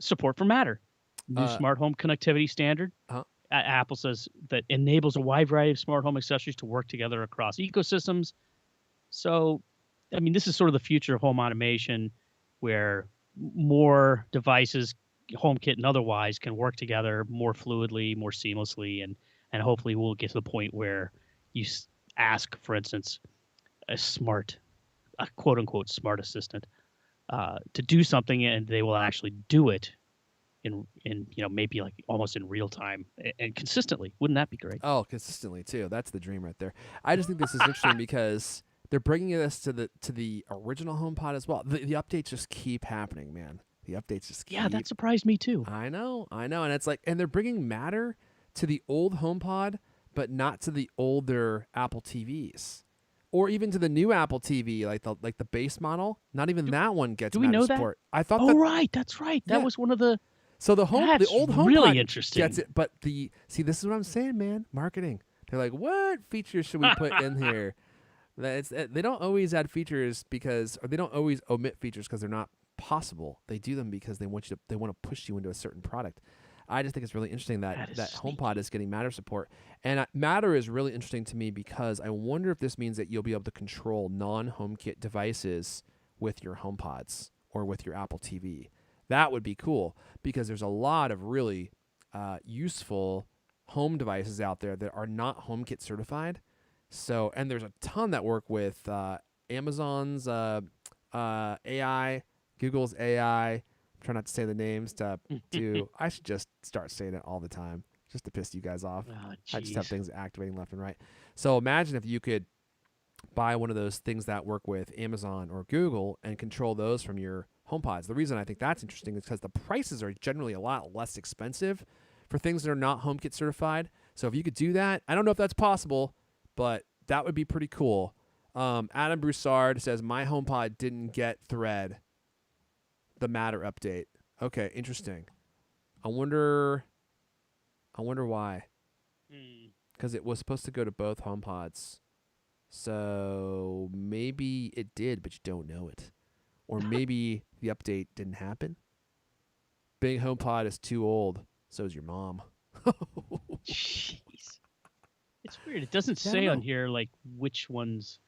Speaker 2: support for Matter, new
Speaker 1: Uh,
Speaker 2: smart home connectivity standard.
Speaker 1: huh?
Speaker 2: Apple says that enables a wide variety of smart home accessories to work together across ecosystems. So, I mean, this is sort of the future of home automation, where more devices, HomeKit and otherwise, can work together more fluidly, more seamlessly, and hopefully we'll get to the point where you ask, for instance, a quote unquote smart assistant, to do something, and they will actually do it in maybe like almost in real time and consistently. Wouldn't that be great?
Speaker 1: Oh, consistently too. That's the dream right there. I just think this is interesting because they're bringing us to the original HomePod as well. The updates just keep happening, man. The updates just keep.
Speaker 2: Yeah, that surprised me too.
Speaker 1: I know, and it's like, and they're bringing Matter to the old HomePod, but not to the older Apple TVs, or even to the new Apple TV, like the base model. Not even that one gets
Speaker 2: Do we
Speaker 1: Matter
Speaker 2: know that?
Speaker 1: support. I thought
Speaker 2: Oh,
Speaker 1: that.
Speaker 2: right, that's right. That
Speaker 1: Yeah.
Speaker 2: was one of the.
Speaker 1: So the
Speaker 2: That's
Speaker 1: old HomePod
Speaker 2: really interesting.
Speaker 1: gets it, but this is what I'm saying, man. Marketing. They're like, what features should we put in here? They don't always add features or they don't always omit features because they're not possible. They do them because they want to push you into a certain product. I just think it's really interesting that HomePod is getting Matter support, and Matter is really interesting to me because I wonder if this means that you'll be able to control non-HomeKit devices with your HomePods or with your Apple TV. That would be cool because there's a lot of really useful home devices out there that are not HomeKit certified. So, and there's a ton that work with Amazon's AI, Google's AI. Try not to say the names I should just start saying it all the time just to piss you guys off.
Speaker 2: Oh,
Speaker 1: I just have
Speaker 2: jeez.
Speaker 1: things activating left and right. So imagine if you could buy one of those things that work with Amazon or Google and control those from your HomePods. The reason I think that's interesting is because the prices are generally a lot less expensive for things that are not HomeKit certified. So if you could do that, I don't know if that's possible, but that would be pretty cool. Adam Broussard says, my HomePod didn't get Thread, the Matter update. Okay, interesting. I wonder why. Because it was supposed to go to both HomePods. So maybe it did, but you don't know it. Or maybe the update didn't happen. Big HomePod is too old. So is your mom.
Speaker 2: Jeez. It's weird. It doesn't
Speaker 1: Yeah, I don't
Speaker 2: say on
Speaker 1: know.
Speaker 2: here like which models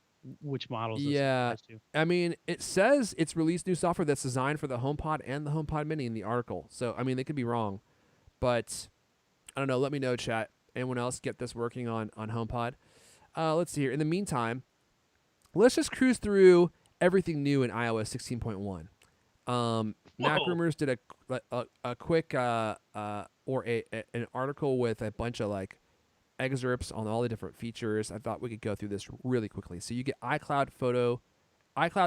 Speaker 2: this
Speaker 1: Yeah.
Speaker 2: applies to.
Speaker 1: I mean, it says it's released new software that's designed for the HomePod and the HomePod Mini in the article. So, I mean, they could be wrong. But, I don't know. Let me know, chat. Anyone else get this working on HomePod? Let's see here. In the meantime, let's just cruise through everything new in iOS 16.1. Mac Rumors did a quick an article with a bunch of like excerpts on all the different features. I thought we could go through this really quickly. So you get iCloud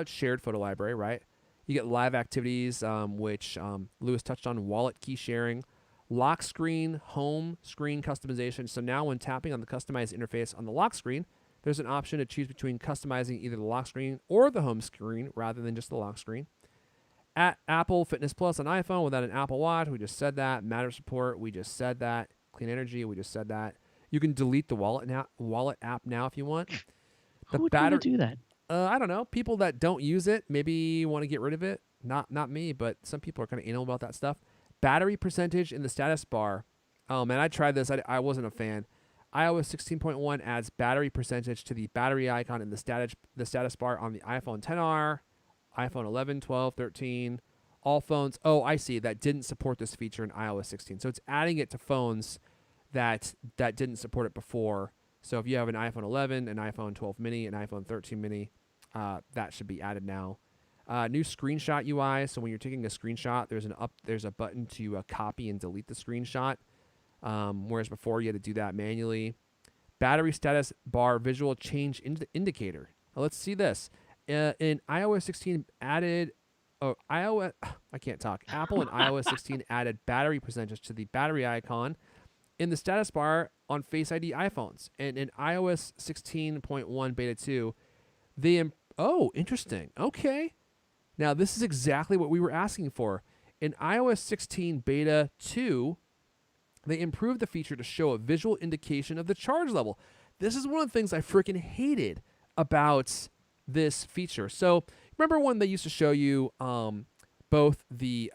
Speaker 1: shared photo library, right? You get live activities, which Lewis touched on, wallet key sharing, lock screen, home screen customization. So now when tapping on the customized interface on the lock screen, there's an option to choose between customizing either the lock screen or the home screen rather than just the lock screen. At Apple Fitness Plus on iPhone without an Apple Watch, we just said that. Matter support, we just said that. Clean energy, we just said that. You can delete the wallet app now if you want.
Speaker 2: Who would want to do that?
Speaker 1: I don't know. People that don't use it maybe want to get rid of it. Not me, but some people are kind of anal about that stuff. Battery percentage in the status bar. Oh man, I tried this. I wasn't a fan. iOS 16.1 adds battery percentage to the battery icon in the status bar on the iPhone XR, iPhone 11, 12, 13, all phones. Oh, I see. That didn't support this feature in iOS 16. So it's adding it to phones that didn't support it before. So if you have an iPhone 11, an iPhone 12 mini, an iPhone 13 mini, that should be added now. New screenshot UI. So when you're taking a screenshot, there's a button to copy and delete the screenshot. Whereas before you had to do that manually. Battery status bar visual change indicator. Now let's see this. In iOS 16 added, I can't talk. Apple in iOS 16 added battery percentage to the battery icon in the status bar on Face ID iPhones. And in iOS 16.1 Beta 2, interesting. Okay. Now this is exactly what we were asking for. In iOS 16 Beta 2, they improved the feature to show a visual indication of the charge level. This is one of the things I freaking hated about this feature. So remember when they used to show you both the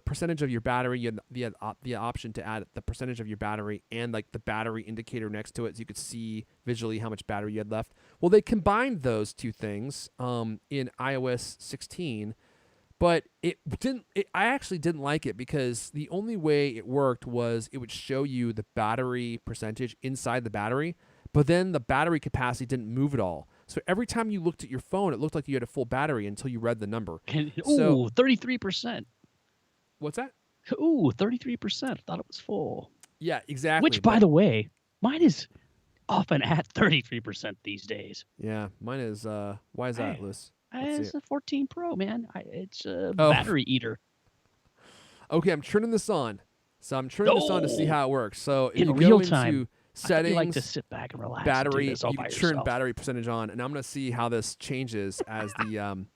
Speaker 1: percentage of your battery, you had the option to add the percentage of your battery and like the battery indicator next to it, so you could see visually how much battery you had left. Well, they combined those two things in iOS 16, but it didn't. I actually didn't like it because the only way it worked was it would show you the battery percentage inside the battery, but then the battery capacity didn't move at all. So every time you looked at your phone, it looked like you had a full battery until you read the number.
Speaker 2: Ooh, 33%.
Speaker 1: What's that?
Speaker 2: Ooh, 33%. Thought it was full.
Speaker 1: Yeah, exactly.
Speaker 2: Which, by the way, mine is often at 33% these days.
Speaker 1: Yeah, mine is. Why is that, Liz?
Speaker 2: It's a 14 Pro, man. It's a
Speaker 1: Oh.
Speaker 2: battery eater.
Speaker 1: Okay, I'm turning this on. So I'm turning this on to see how it works. So if
Speaker 2: In
Speaker 1: you
Speaker 2: real
Speaker 1: go
Speaker 2: time.
Speaker 1: into
Speaker 2: I
Speaker 1: settings,
Speaker 2: like to sit back and relax.
Speaker 1: battery,
Speaker 2: and do this all
Speaker 1: you
Speaker 2: by
Speaker 1: can turn
Speaker 2: yourself.
Speaker 1: battery percentage on, and I'm going to see how this changes as the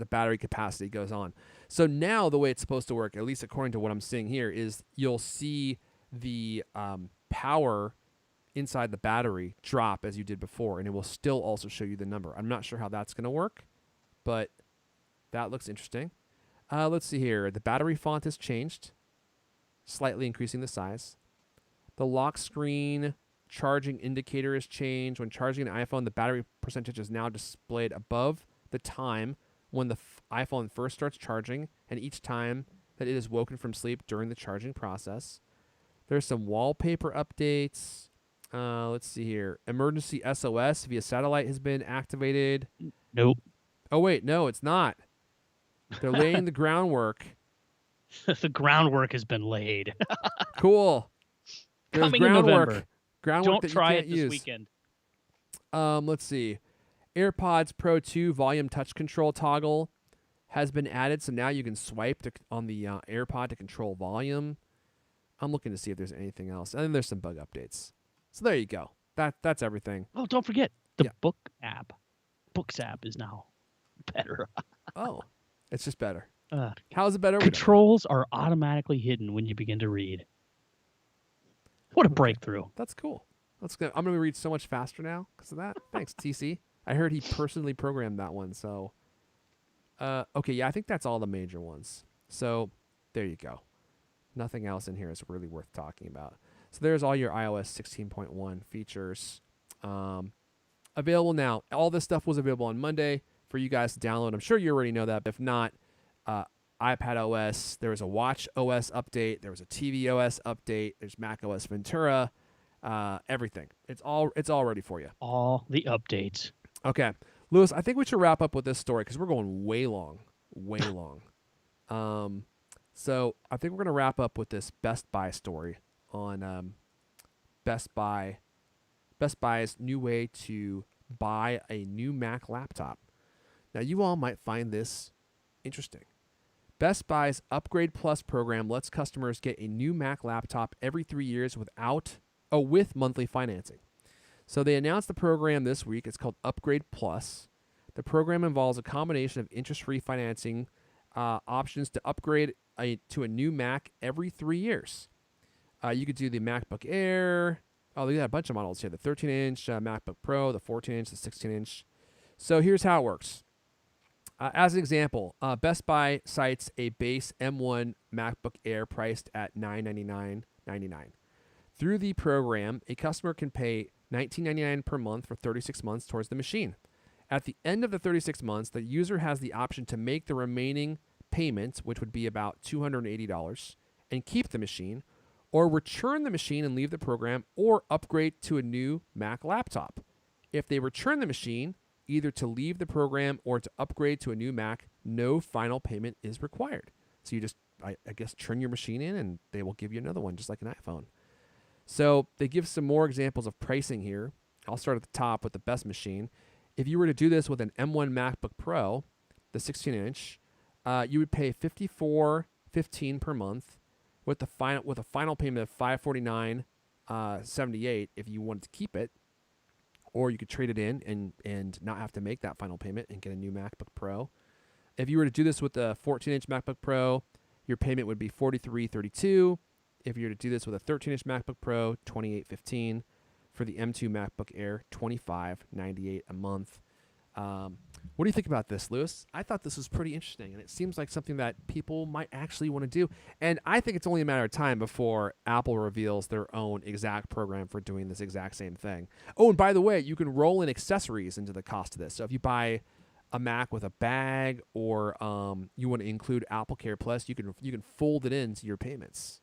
Speaker 1: battery capacity goes on. So now the way it's supposed to work, at least according to what I'm seeing here, is you'll see the power inside the battery drop as you did before, and it will still also show you the number. I'm not sure how that's going to work, but that looks interesting. Let's see here. The battery font has changed, slightly increasing the size. The lock screen charging indicator has changed. When charging an iPhone, the battery percentage is now displayed above the time when the iPhone first starts charging and each time that it is woken from sleep during the charging process. There's some wallpaper updates. Let's see here. Emergency SOS via satellite has been activated.
Speaker 2: Nope.
Speaker 1: Oh, wait. No, it's not. They're laying the groundwork.
Speaker 2: The groundwork has been laid.
Speaker 1: Cool. There's
Speaker 2: Coming in November.
Speaker 1: Groundwork
Speaker 2: Don't
Speaker 1: that
Speaker 2: try
Speaker 1: you
Speaker 2: it
Speaker 1: can't
Speaker 2: this
Speaker 1: use.
Speaker 2: weekend.
Speaker 1: Let's see. AirPods Pro 2 volume touch control toggle has been added, so now you can swipe on the AirPod to control volume. I'm looking to see if there's anything else. And then there's some bug updates. So there you go. That's everything.
Speaker 2: Oh, don't forget the
Speaker 1: Yeah.
Speaker 2: book app. Books app is now better.
Speaker 1: Oh, it's just better. How is it better? We don't know.
Speaker 2: Controls are automatically hidden when you begin to read. What a breakthrough.
Speaker 1: That's cool. That's good. I'm going to read so much faster now because of that. Thanks, TC. I heard he personally programmed that one. So, okay, yeah, I think that's all the major ones. So there you go. Nothing else in here is really worth talking about. So there's all your iOS 16.1 features available now. All this stuff was available on Monday for you guys to download. I'm sure you already know that. If not, iPadOS, there was a watchOS update, there was a tvOS update, there's macOS Ventura, everything. It's all ready for you.
Speaker 2: All the updates.
Speaker 1: Okay, Lewis, I think we should wrap up with this story because we're going way long. So I think we're going to wrap up with this Best Buy story on Best Buy's new way to buy a new Mac laptop. Now, you all might find this interesting. Best Buy's Upgrade Plus program lets customers get a new Mac laptop every 3 years with monthly financing. So they announced the program this week. It's called Upgrade Plus. The program involves a combination of interest-free financing options to upgrade to a new Mac every 3 years. You could do the MacBook Air. Oh, they got a bunch of models here. The 13-inch MacBook Pro, the 14-inch, the 16-inch. So here's how it works. As an example, Best Buy cites a base M1 MacBook Air priced at $999.99. Through the program, a customer can pay $19.99 per month for 36 months towards the machine. At the end of the 36 months, the user has the option to make the remaining payment, which would be about $280, and keep the machine, or return the machine and leave the program, or upgrade to a new Mac laptop. If they return the machine, either to leave the program or to upgrade to a new Mac, no final payment is required. So you just, I guess, turn your machine in and they will give you another one, just like an iPhone. So they give some more examples of pricing here. I'll start at the top with the best machine. If you were to do this with an M1 MacBook Pro, the 16-inch, you would pay $54.15 per month with a final payment of $549.78 if you wanted to keep it. Or you could trade it in and not have to make that final payment and get a new MacBook Pro. If you were to do this with a 14-inch MacBook Pro, your payment would be $43.32. If you were to do this with a 13-inch MacBook Pro, $28.15. for the M2 MacBook Air, $25.98 a month. What do you think about this, Lewis? I thought this was pretty interesting, and it seems like something that people might actually want to do. And I think it's only a matter of time before Apple reveals their own exact program for doing this exact same thing. Oh, and by the way, you can roll in accessories into the cost of this. So if you buy a Mac with a bag, or you want to include Apple Care Plus, you can fold it into your payments.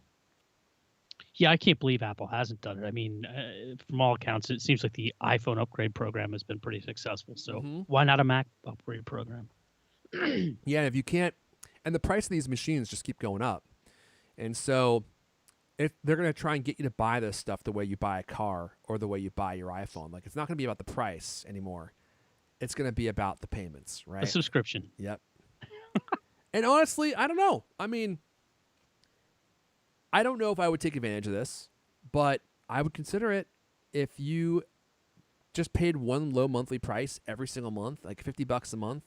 Speaker 2: Yeah, I can't believe Apple hasn't done it. I mean, from all accounts, it seems like the iPhone upgrade program has been pretty successful. So why not a Mac upgrade program?
Speaker 1: Yeah, and if you can't, and the price of these machines just keep going up, and so if they're going to try and get you to buy this stuff the way you buy a car or the way you buy your iPhone, like, it's not going to be about the price anymore. It's going to be about the payments, right?
Speaker 2: A subscription.
Speaker 1: Yep. And honestly, I don't know. I mean, I don't know if I would take advantage of this, but I would consider it if you just paid one low monthly price every single month, like $50 a month,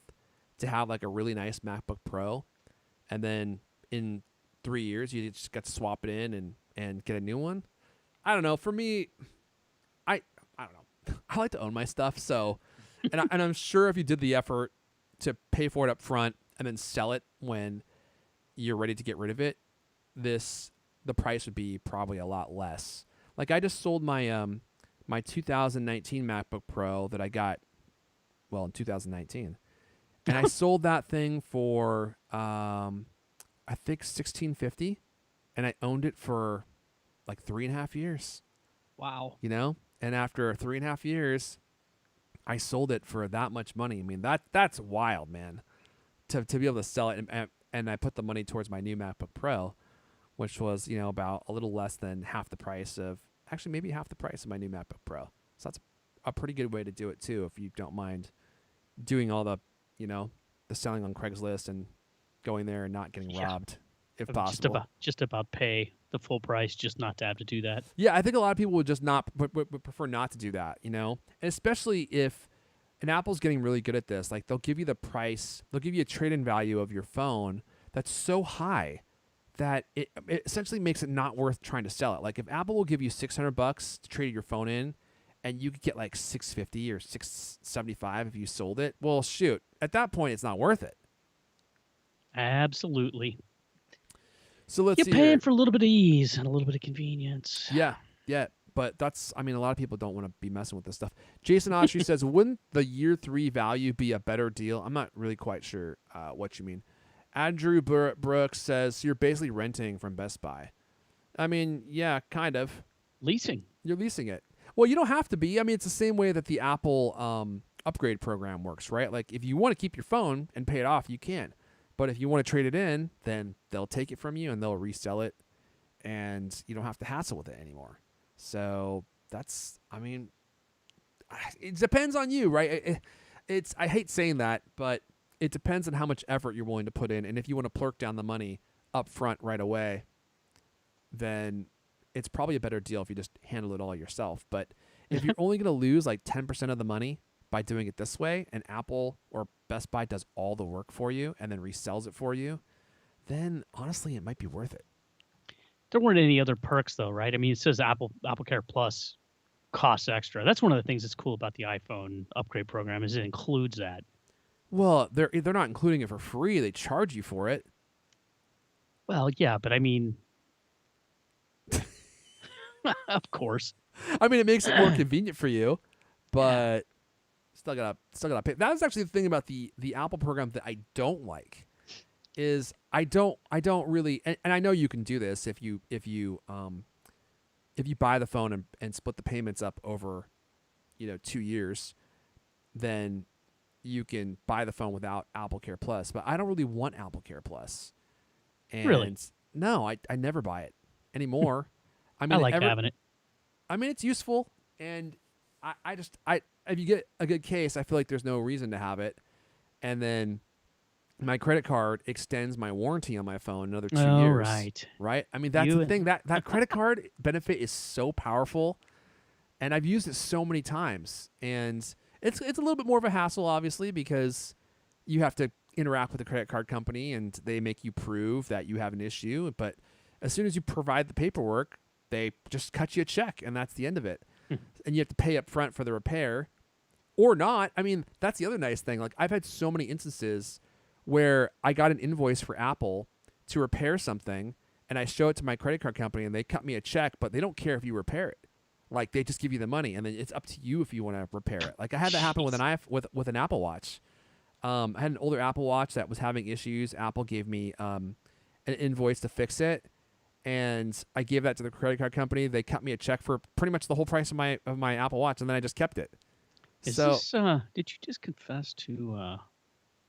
Speaker 1: to have like a really nice MacBook Pro, and then in 3 years you just got to swap it in and get a new one. I don't know. For me, I don't know. I like to own my stuff, so and I'm sure if you did the effort to pay for it up front and then sell it when you're ready to get rid of it, the price would be probably a lot less. Like, I just sold my my 2019 MacBook Pro that I got, well, in 2019, and I sold that thing for I think $1,650, and I owned it for like 3.5 years.
Speaker 2: Wow.
Speaker 1: You know, and after 3.5 years, I sold it for that much money. I mean, that's wild, man. To be able to sell it, and I put the money towards my new MacBook Pro, which was, you know, about a little less than half the price of, actually maybe half the price of my new MacBook Pro. So that's a pretty good way to do it too, if you don't mind doing all the, you know, the selling on Craigslist and going there and not getting robbed, if possible.
Speaker 2: Just about pay the full price, just not to have to do that.
Speaker 1: Yeah, I think a lot of people would just would prefer not to do that, you know, and especially if, and Apple's getting really good at this. Like, they'll give you the price, they'll give you a trade-in value of your phone that's so high that it essentially makes it not worth trying to sell it. Like, if Apple will give you $600 to trade your phone in, and you could get like $650 or $675 if you sold it, well, shoot, at that point it's not worth it.
Speaker 2: Absolutely.
Speaker 1: So let's
Speaker 2: You're
Speaker 1: see
Speaker 2: paying
Speaker 1: here.
Speaker 2: for a little bit of ease and a little bit of convenience.
Speaker 1: Yeah. But that's, I mean, a lot of people don't want to be messing with this stuff. Jason Autry says, wouldn't the year 3 value be a better deal? I'm not really quite sure what you mean. Andrew Brooks says, you're basically renting from Best Buy. I mean, yeah, kind of.
Speaker 2: Leasing.
Speaker 1: You're leasing it. Well, you don't have to be. I mean, it's the same way that the Apple upgrade program works, right? Like, if you want to keep your phone and pay it off, you can. But if you want to trade it in, then they'll take it from you and they'll resell it, and you don't have to hassle with it anymore. So that's, I mean, it depends on you, right? It's, I hate saying that, but it depends on how much effort you're willing to put in. And if you want to plurk down the money up front right away, then it's probably a better deal if you just handle it all yourself. But if you're only going to lose like 10% of the money by doing it this way, and Apple or Best Buy does all the work for you and then resells it for you, then honestly, it might be worth it.
Speaker 2: There weren't any other perks though, right? I mean, it says Apple Care Plus costs extra. That's one of the things that's cool about the iPhone upgrade program, is it includes that.
Speaker 1: Well, they're not including it for free. They charge you for it.
Speaker 2: Well, yeah, but I mean, of course.
Speaker 1: I mean, it makes it more convenient for you, but still gotta pay. That was actually the thing about the Apple program that I don't like, is I don't really, and I know you can do this if you buy the phone and split the payments up over, 2 years, then you can buy the phone without Apple Care Plus. But I don't really want Apple Care Plus. And
Speaker 2: really?
Speaker 1: No, I never buy it anymore. I mean,
Speaker 2: I like having it.
Speaker 1: I mean, it's useful, and I if you get a good case, I feel like there's no reason to have it. And then my credit card extends my warranty on my phone another 2 years. Right? I mean, that's the thing. That credit card benefit is so powerful, and I've used it so many times. And it's a little bit more of a hassle, obviously, because you have to interact with the credit card company, and they make you prove that you have an issue. But as soon as you provide the paperwork, they just cut you a check, and that's the end of it. and you have to pay up front for the repair or not. I mean, that's the other nice thing. Like, I've had so many instances where I got an invoice for Apple to repair something, and I show it to my credit card company, and they cut me a check, but they don't care if you repair it. Like, they just give you the money, and then it's up to you if you want to repair it. Like, I had that happen with with an Apple Watch. I had an older Apple Watch that was having issues. Apple gave me an invoice to fix it, and I gave that to the credit card company. They cut me a check for pretty much the whole price of my Apple Watch, and then I just kept it.
Speaker 2: Is
Speaker 1: so
Speaker 2: this, did you just confess to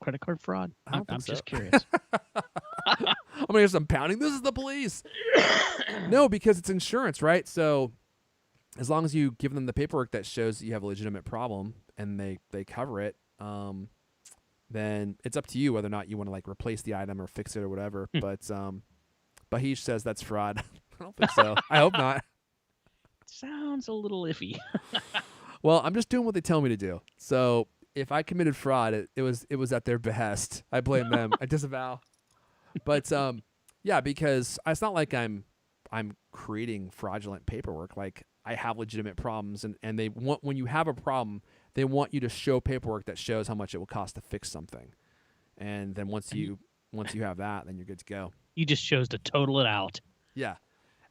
Speaker 2: credit card fraud?
Speaker 1: I don't think
Speaker 2: I'm
Speaker 1: so.
Speaker 2: just curious.
Speaker 1: I'm gonna hear some pounding. This is the police. No, because it's insurance, right? So as long as you give them the paperwork that shows that you have a legitimate problem and they cover it, then it's up to you whether or not you want to like replace the item or fix it or whatever. But he says that's fraud. I don't think so. I hope not.
Speaker 2: Sounds a little iffy.
Speaker 1: Well, I'm just doing what they tell me to do. So if I committed fraud, it was at their behest. I blame them. I disavow. But yeah, because it's not like I'm creating fraudulent paperwork. Like, I have legitimate problems, and they want, when you have a problem, they want you to show paperwork that shows how much it will cost to fix something. And then once you have that, then you're good to go.
Speaker 2: You just chose to total it out.
Speaker 1: Yeah.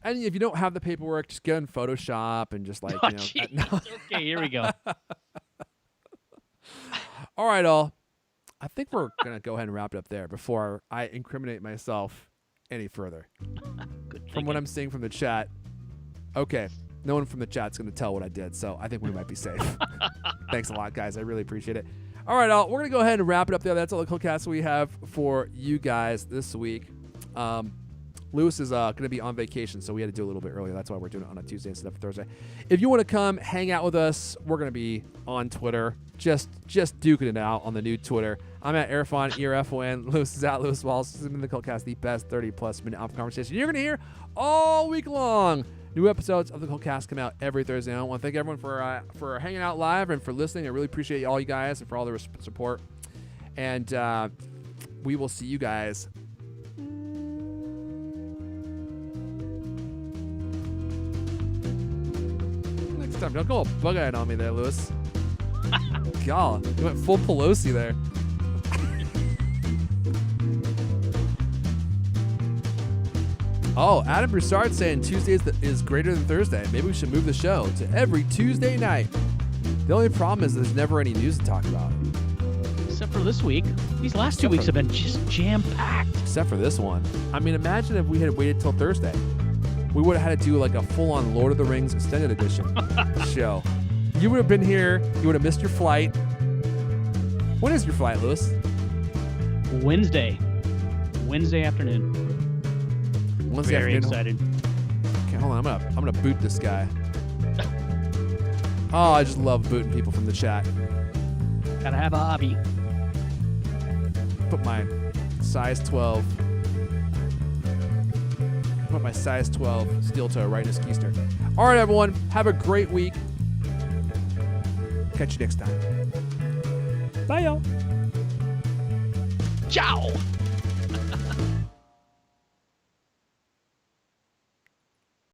Speaker 1: And if you don't have the paperwork, just go in Photoshop and just like,
Speaker 2: Okay, here we go.
Speaker 1: All right, all. I think we're going to go ahead and wrap it up there before I incriminate myself any further. From what I'm seeing from the chat, okay, no one from the chat's going to tell what I did, so I think we might be safe. Thanks a lot, guys. I really appreciate it. All right, all. We're going to go ahead and wrap it up there. That's all the CoolCast we have for you guys this week. Lewis is going to be on vacation, so we had to do a little bit earlier. That's why we're doing it on a Tuesday instead of Thursday. If you want to come hang out with us, we're going to be on Twitter, just duking it out on the new Twitter. I'm at Erfon, ERFON. Lewis is at Lewis Wallace. This has been the CoolCast, the best 30-plus minute Apple conversation you're going to hear all week long. New episodes of the CoolCast come out every Thursday. I want to thank everyone for hanging out live and for listening. I really appreciate all you guys and for all the support. And we will see you guys next time. Don't go all bug-eyed on me there, Lewis. God, you went full Pelosi there. Oh, Adam Broussard saying Tuesdays is greater than Thursday. Maybe we should move the show to every Tuesday night. The only problem is there's never any news to talk about.
Speaker 2: Except for this week. These last 2 weeks have been just jam-packed.
Speaker 1: Except for this one. I mean, imagine if we had waited till Thursday. We would have had to do like a full-on Lord of the Rings extended edition show. You would have been here. You would have missed your flight. When is your flight, Lewis?
Speaker 2: Wednesday afternoon.
Speaker 1: Wednesday
Speaker 2: Very
Speaker 1: afternoon.
Speaker 2: excited.
Speaker 1: Okay, hold on. I'm gonna boot this guy. Oh, I just love booting people from the chat.
Speaker 2: Gotta have a hobby.
Speaker 1: Put my size 12. Put my size 12 steel toe right in his keister. All right, everyone. Have a great week. Catch you next time. Bye, y'all.
Speaker 2: Ciao.